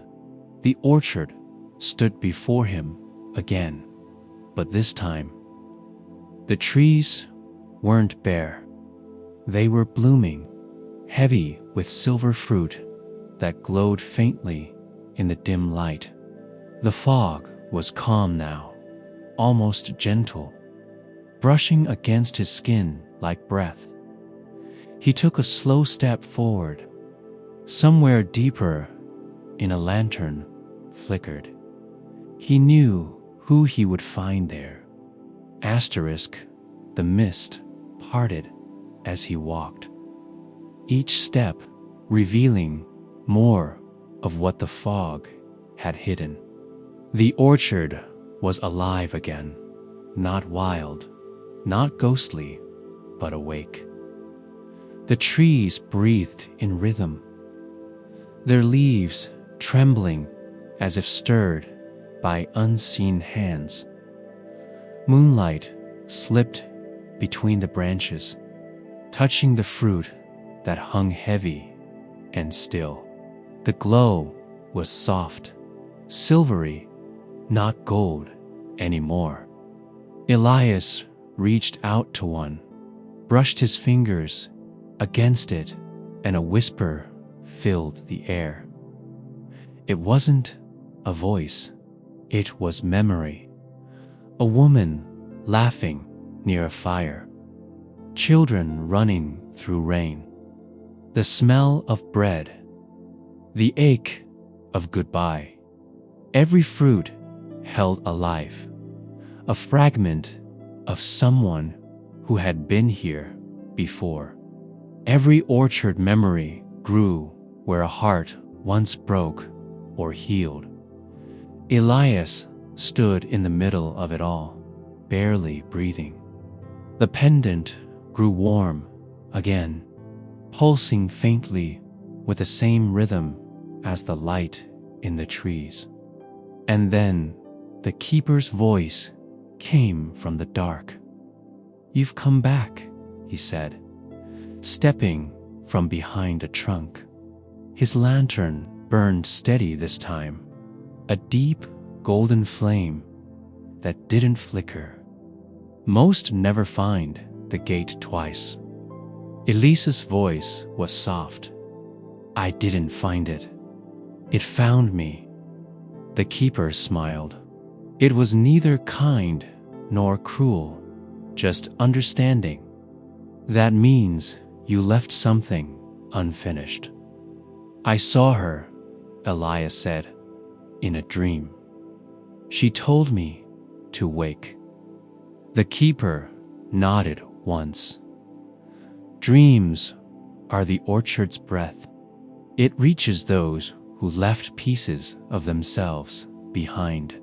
the orchard stood before him again. But this time, the trees weren't bare. They were blooming, heavy with silver fruit that glowed faintly in the dim light. The fog was calm now, almost gentle, brushing against his skin like breath. He took a slow step forward. Somewhere deeper in a lantern flickered. He knew who he would find there. Asterisk, the mist parted as he walked, each step revealing more of what the fog had hidden. The orchard was alive again, not wild, not ghostly, but awake. The trees breathed in rhythm, their leaves trembling as if stirred by unseen hands. Moonlight slipped between the branches, touching the fruit that hung heavy and still. The glow was soft, silvery, not gold anymore. Elias reached out to one, brushed his fingers against it, and a whisper filled the air. It wasn't a voice, it was memory. A woman laughing near a fire, children running through rain, the smell of bread, the ache of goodbye. Every fruit held a life, a fragment of someone who had been here before. Every orchard memory grew where a heart once broke or healed. Elias stood in the middle of it all, barely breathing. The pendant grew warm again, pulsing faintly with the same rhythm as the light in the trees. And then the keeper's voice came from the dark. "You've come back," he said, stepping from behind a trunk. His lantern burned steady this time, a deep golden flame that didn't flicker. Most never find the gate twice. Elisa's voice was soft. "I didn't find it. It found me." The keeper smiled. It was neither kind nor cruel, just understanding. "That means you left something unfinished." "I saw her," Elias said, "in a dream. She told me to wake." The keeper nodded once. Dreams are the orchard's breath. It reaches those who left pieces of themselves behind.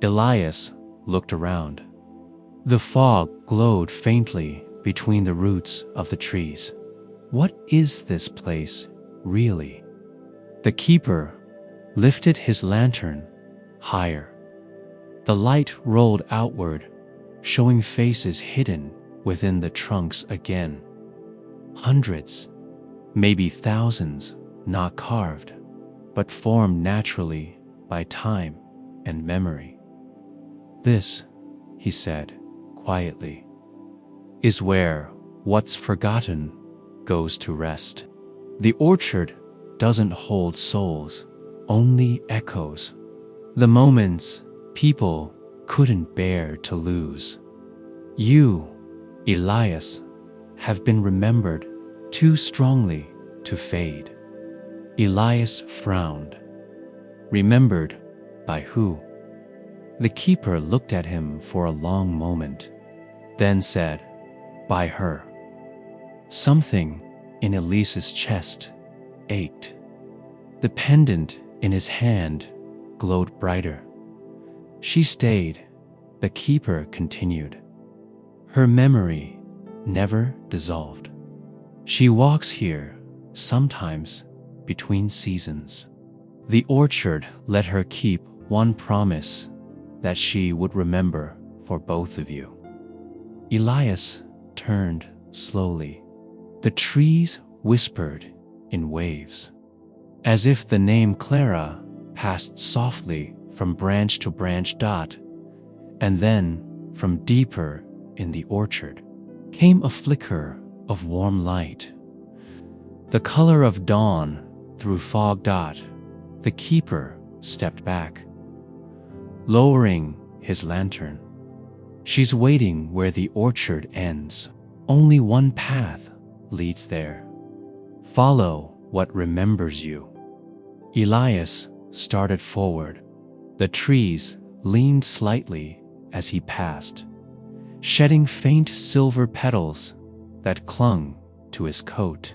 Elias looked around. The fog glowed faintly between the roots of the trees. What is this place, really? The keeper lifted his lantern higher. The light rolled outward, showing faces hidden within the trunks again. Hundreds, maybe thousands, not carved, but formed naturally by time and memory. "This," he said quietly, "is where what's forgotten goes to rest." The orchard doesn't hold souls, only echoes. The moments people couldn't bear to lose. You, Elias, have been remembered too strongly to fade. Elias frowned. Remembered by who? The keeper looked at him for a long moment, then said, "By her." Something in Elisa's chest ached. The pendant in his hand glowed brighter. She stayed, the keeper continued. Her memory never dissolved. She walks here, sometimes between seasons. The orchard let her keep one promise that she would remember for both of you. Elias turned slowly. The trees whispered in waves, as if the name Clara passed softly from branch to branch. And then, from deeper in the orchard, came a flicker of warm light, the color of dawn through fog. The keeper stepped back, lowering his lantern. She's waiting where the orchard ends. Only one path leads there. Follow what remembers you. Elias started forward. The trees leaned slightly as he passed, shedding faint silver petals that clung to his coat.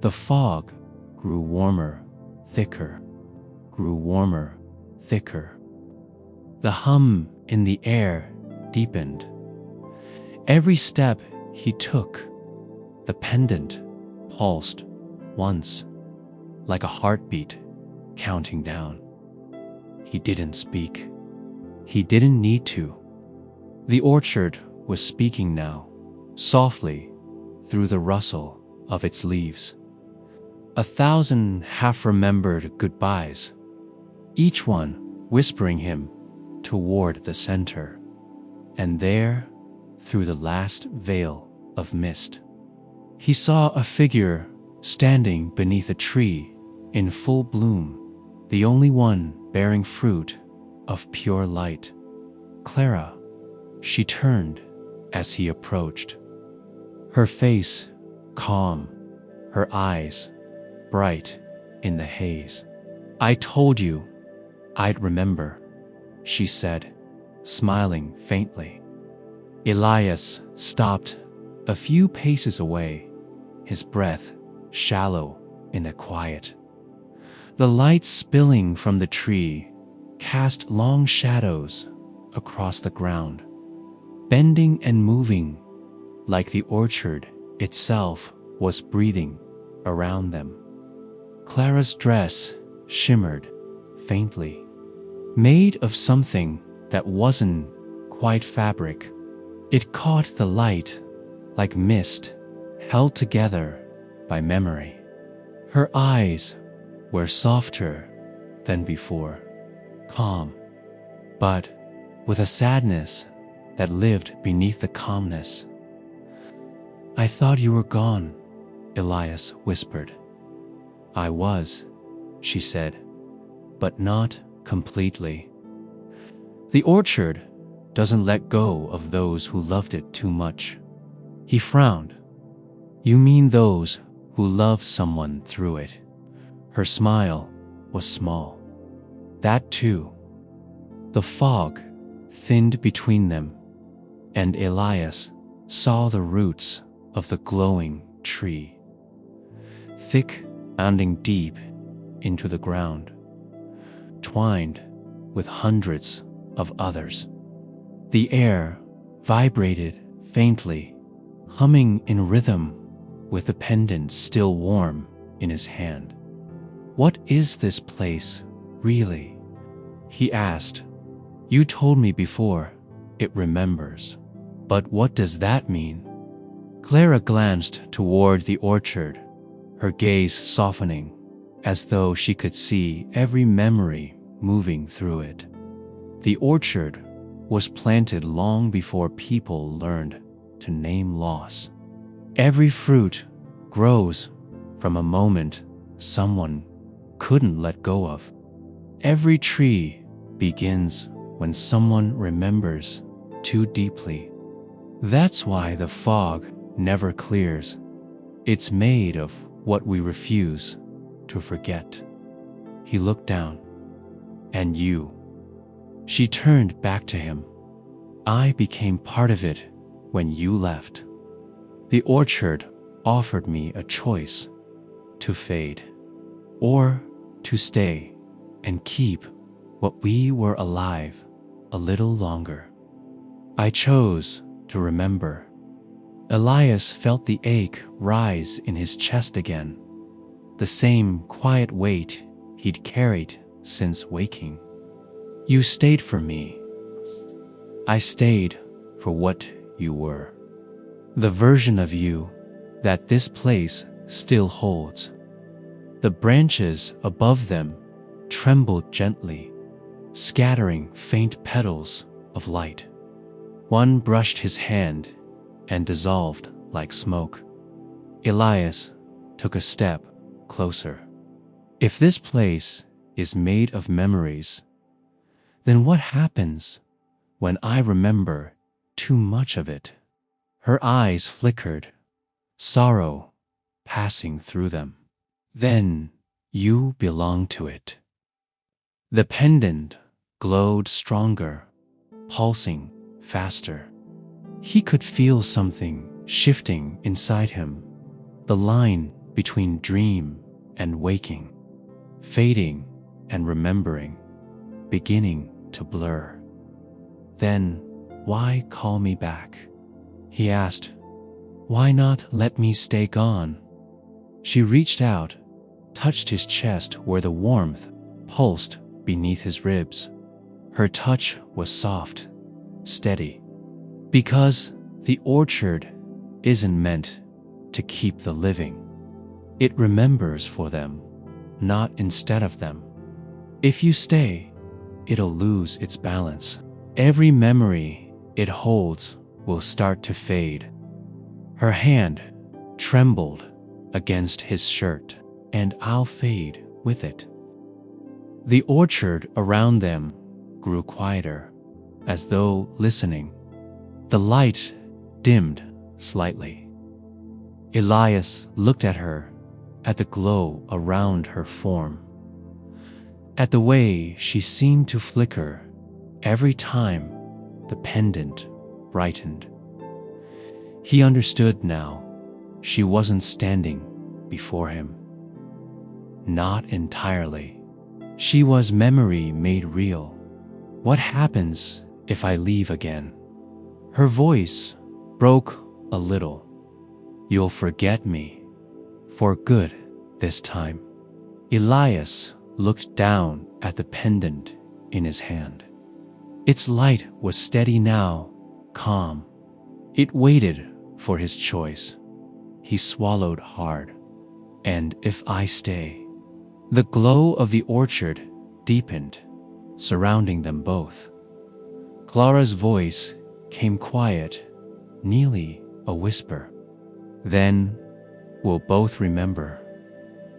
The fog grew warmer, thicker, grew warmer, thicker. The hum in the air deepened. Every step he took, the pendant pulsed once, like a heartbeat counting down. He didn't speak. He didn't need to. The orchard was speaking now, softly, through the rustle of its leaves. 1,000 half-remembered goodbyes, each one whispering him toward the center. And there, through the last veil of mist, he saw a figure standing beneath a tree in full bloom, the only one bearing fruit of pure light. Clara, she turned as he approached. Her face calm, her eyes bright in the haze. "I told you I'd remember," she said, smiling faintly. Elias stopped a few paces away, his breath shallow in the quiet. The light spilling from the tree cast long shadows across the ground, bending and moving like the orchard itself was breathing around them. Clara's dress shimmered faintly, made of something that wasn't quite fabric. It caught the light like mist held together by memory. Her eyes were softer than before, calm, but with a sadness that lived beneath the calmness. "I thought you were gone," Elias whispered. "I was," she said, "but not completely. The orchard doesn't let go of those who loved it too much." He frowned. "You mean those who love someone through it?" Her smile was small. "That too." The fog thinned between them, and Elias saw the roots of the glowing tree, thick, bounding deep into the ground, twined with hundreds of others. The air vibrated faintly, humming in rhythm with the pendant still warm in his hand. "What is this place, really?" he asked. "You told me before, it remembers. But what does that mean?" Clara glanced toward the orchard, her gaze softening, as though she could see every memory moving through it. The orchard was planted long before people learned to name loss. Every fruit grows from a moment someone couldn't let go of. Every tree begins when someone remembers too deeply. That's why the fog never clears. It's made of what we refuse to forget. He looked down. "And you?" She turned back to him. "I became part of it when you left. The orchard offered me a choice, to fade or to stay and keep what we were alive a little longer. I chose to remember. Elias felt the ache rise in his chest again, the same quiet weight he'd carried since waking. You stayed for me. I stayed for what you were. The version of you that this place still holds. The branches above them trembled gently, scattering faint petals of light. One brushed his hand and dissolved like smoke. Elias took a step closer. If this place is made of memories, then what happens when I remember too much of it? Her eyes flickered, sorrow passing through them. Then you belong to it. The pendant glowed stronger, pulsing faster. He could feel something shifting inside him, the line between dream and waking, fading and remembering, beginning to blur. Then, why call me back? He asked. Why not let me stay gone? She reached out, touched his chest where the warmth pulsed beneath his ribs. Her touch was soft, steady. Because the orchard isn't meant to keep the living. It remembers for them, not instead of them. If you stay, it'll lose its balance. Every memory it holds will start to fade. Her hand trembled against his shirt, and I'll fade with it. The orchard around them grew quieter, as though listening. The light dimmed slightly. Elias looked at her, at the glow around her form, at the way she seemed to flicker every time the pendant brightened. He understood now. She wasn't standing before him. Not entirely. She was memory made real. What happens if I leave again? Her voice broke a little. You'll forget me. For good this time. Elias looked down at the pendant in his hand. Its light was steady now, calm. It waited for his choice. He swallowed hard. And if I stay? The glow of the orchard deepened, surrounding them both. Clara's voice came quiet, nearly a whisper. Then we'll both remember,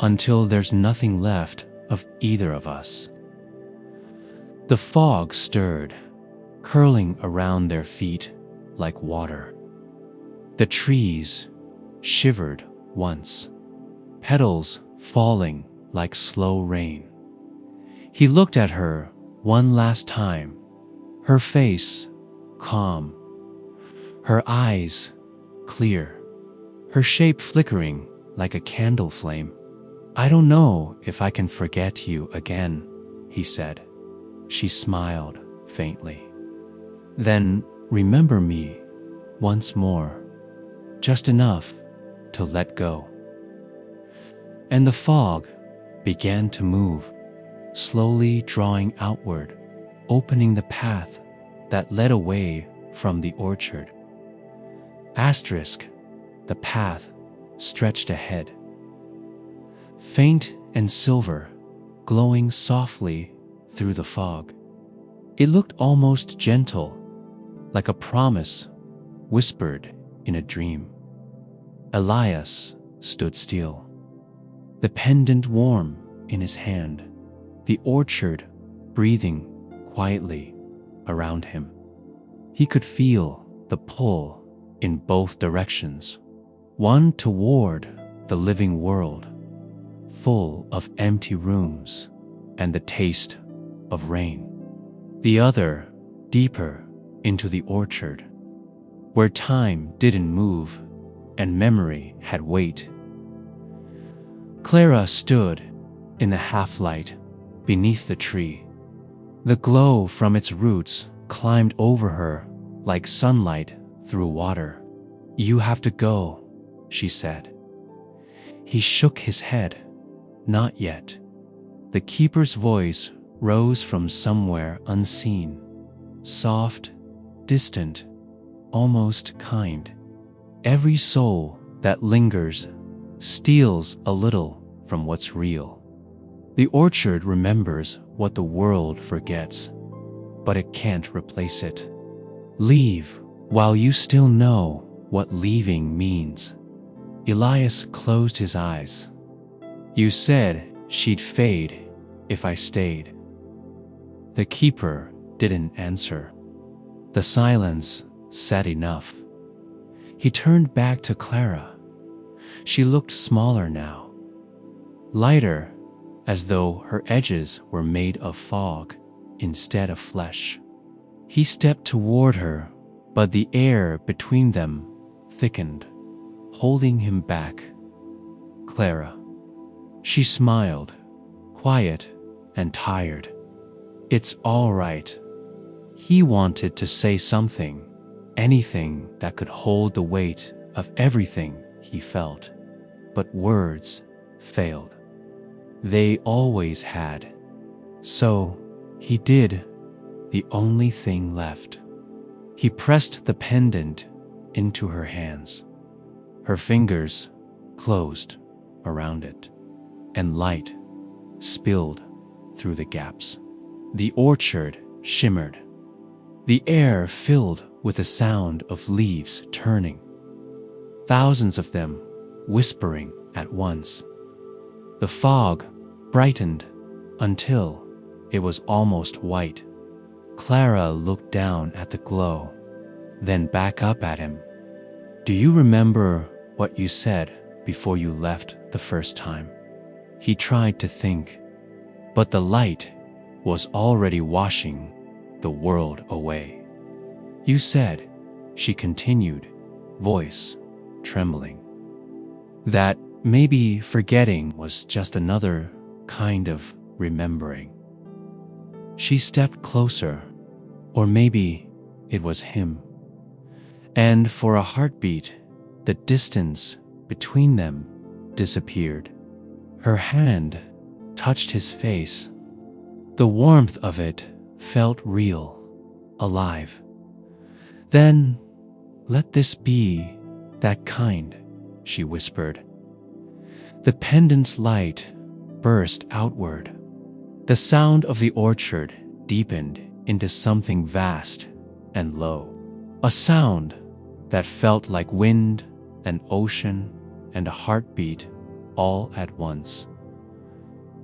until there's nothing left of either of us. The fog stirred, curling around their feet like water. The trees shivered once, petals falling like slow rain. He looked at her one last time, her face calm, her eyes clear, her shape flickering like a candle flame. I don't know if I can forget you again, he said. She smiled faintly. Then remember me once more, just enough to let go. And the fog began to move, slowly drawing outward, opening the path that led away from the orchard. Asterisk, the path stretched ahead, faint and silver, glowing softly through the fog. It looked almost gentle, like a promise whispered in a dream. Elias stood still, the pendant warm in his hand, the orchard breathing quietly around him. He could feel the pull in both directions, one toward the living world, full of empty rooms and the taste of rain, the other deeper into the orchard, where time didn't move and memory had weight. Clara stood in the half-light beneath the tree, The glow from its roots climbed over her like sunlight through water. "You have to go," she said. He shook his head. "Not yet." The keeper's voice rose from somewhere unseen, soft, distant, almost kind. "Every soul that lingers steals a little from what's real. The orchard remembers what the world forgets, but it can't replace it. Leave while you still know what leaving means." Elias closed his eyes. "You said she'd fade if I stayed." The keeper didn't answer. The silence said enough. He turned back to Clara. She looked smaller now, lighter, as though her edges were made of fog instead of flesh. He stepped toward her, but the air between them thickened, holding him back. "Clara." She smiled, quiet and tired. "It's all right." He wanted to say something, anything that could hold the weight of everything he felt, but words failed. They always had. So he did the only thing left. He pressed the pendant into her hands. Her fingers closed around it, and light spilled through the gaps. The orchard shimmered. The air filled with the sound of leaves turning, thousands of them whispering at once. The fog brightened until it was almost white. Clara looked down at the glow, then back up at him. "Do you remember what you said before you left the first time?" He tried to think, but the light was already washing the world away. "You said," she continued, voice trembling, "that maybe forgetting was just another kind of remembering." She stepped closer, or maybe it was him. And for a heartbeat, the distance between them disappeared. Her hand touched his face. The warmth of it felt real, alive. "Then let this be that kind," she whispered. The pendant's light burst outward. The sound of the orchard deepened into something vast and low, a sound that felt like wind, an ocean, and a heartbeat all at once.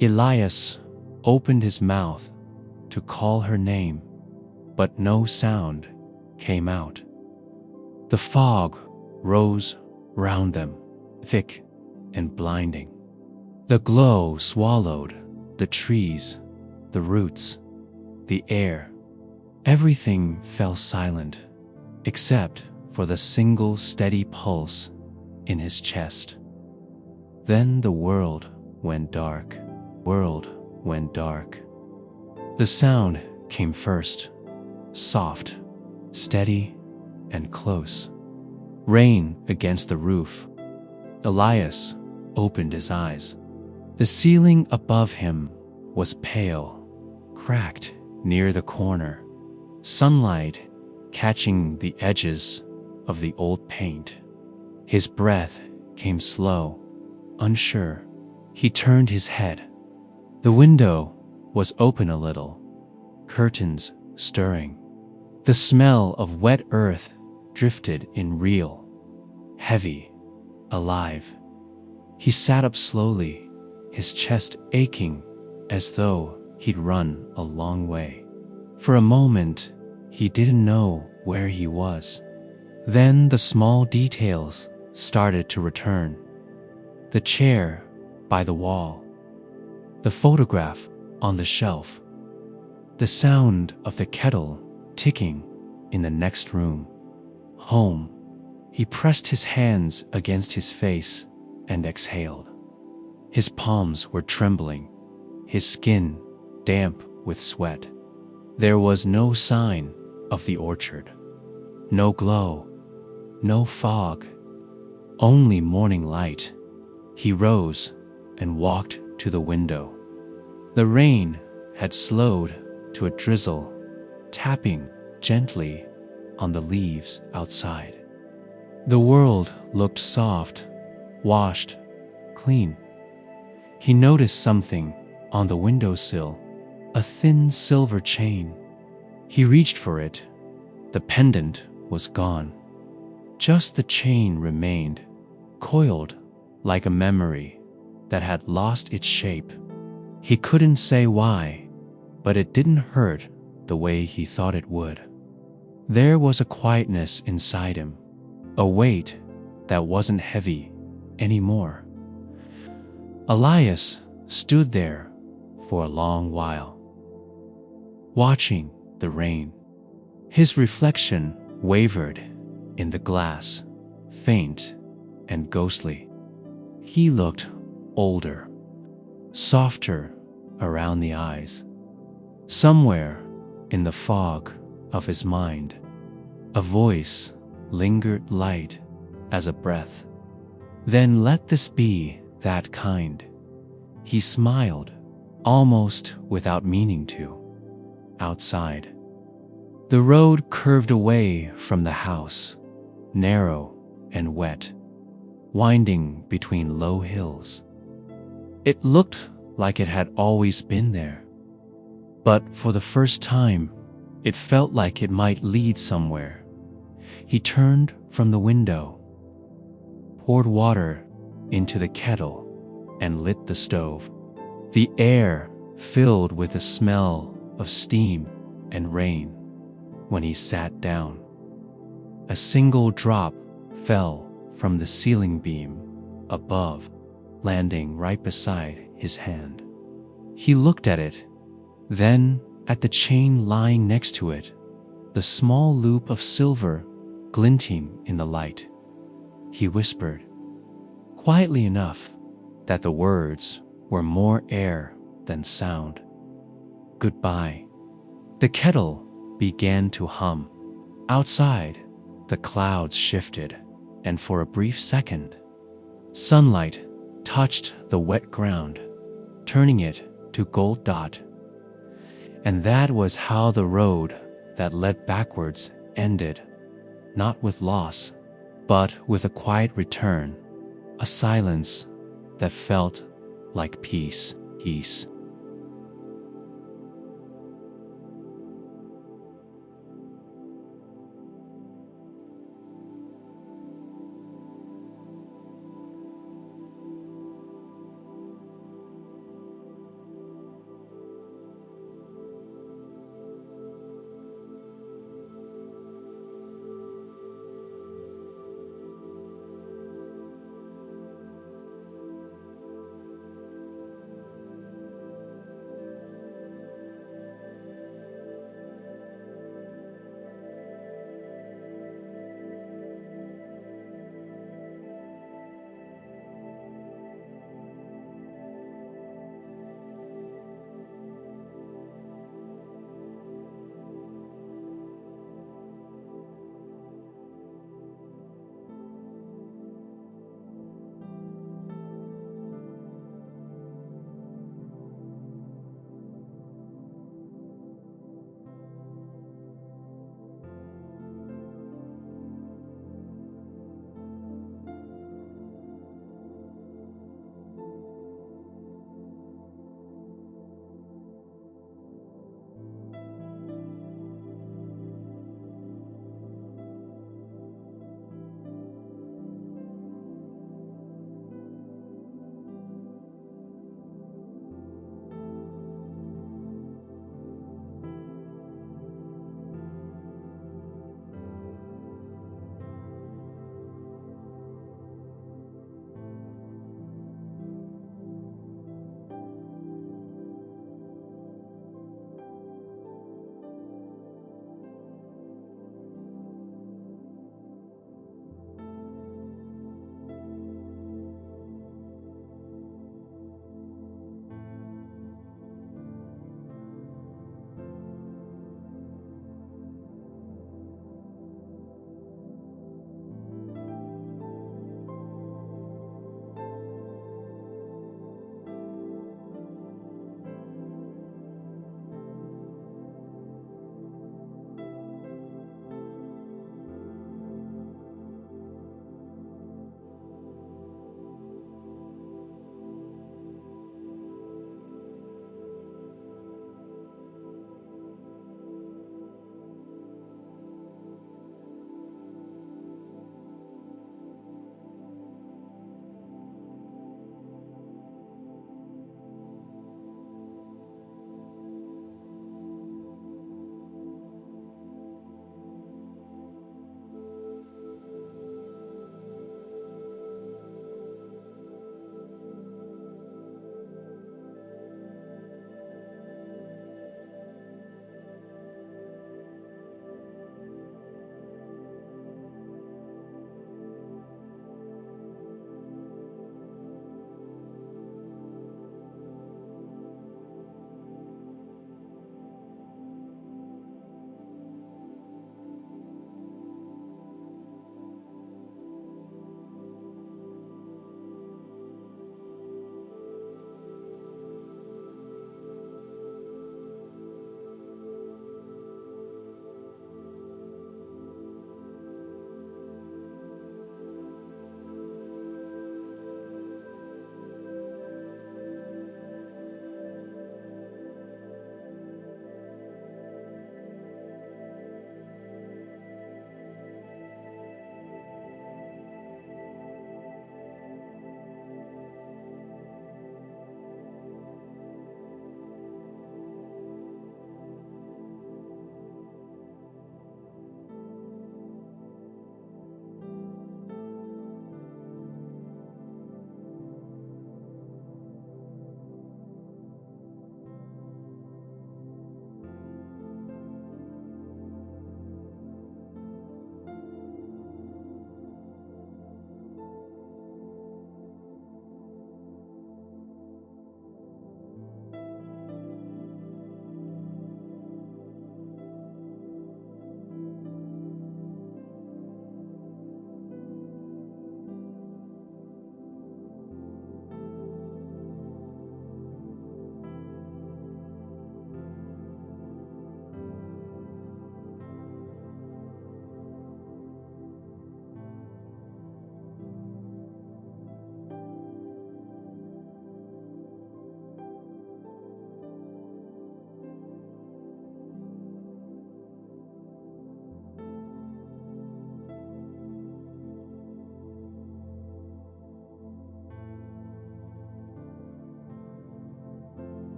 Elias opened his mouth to call her name, but no sound came out. The fog rose round them, thick and blinding. The glow swallowed the trees, the roots, the air. Everything fell silent, except for the single steady pulse in his chest. Then the world went dark. The sound came first, soft, steady, and close. Rain against the roof. Elias opened his eyes. The ceiling above him was pale, cracked near the corner, sunlight catching the edges of the old paint. His breath came slow, unsure. He turned his head. The window was open a little, curtains stirring. The smell of wet earth drifted in real, heavy, alive. He sat up slowly, his chest aching as though he'd run a long way. For a moment, he didn't know where he was. Then the small details started to return. The chair by the wall, the photograph on the shelf, the sound of the kettle ticking in the next room. Home. He pressed his hands against his face and exhaled. His palms were trembling, his skin damp with sweat. There was no sign of the orchard, no glow, no fog, only morning light. He rose and walked to the window. The rain had slowed to a drizzle, tapping gently on the leaves outside. The world looked soft, washed, clean. He noticed something on the windowsill, a thin silver chain. He reached for it. The pendant was gone. Just the chain remained, coiled like a memory that had lost its shape. He couldn't say why, but it didn't hurt the way he thought it would. There was a quietness inside him, a weight that wasn't heavy anymore. Elias stood there for a long while, watching the rain. His reflection wavered in the glass, faint and ghostly. He looked older, softer around the eyes. Somewhere in the fog of his mind, a voice lingered light as a breath. Then let this be that kind. He smiled, almost without meaning to. Outside, the road curved away from the house, narrow and wet, winding between low hills. It looked like it had always been there, but for the first time, it felt like it might lead somewhere. He turned from the window, poured water into the kettle, and lit the stove. The air filled with the smell of steam and rain. When he sat down, a single drop fell from the ceiling beam above, landing right beside his hand. He looked at it, then at the chain lying next to it, the small loop of silver glinting in the light. He whispered, quietly enough that the words were more air than sound, "Goodbye." The kettle began to hum. Outside, the clouds shifted, and for a brief second, sunlight touched the wet ground, turning it to gold dot. And that was how the road that led backwards ended, not with loss, but with a quiet return, a silence that felt like peace.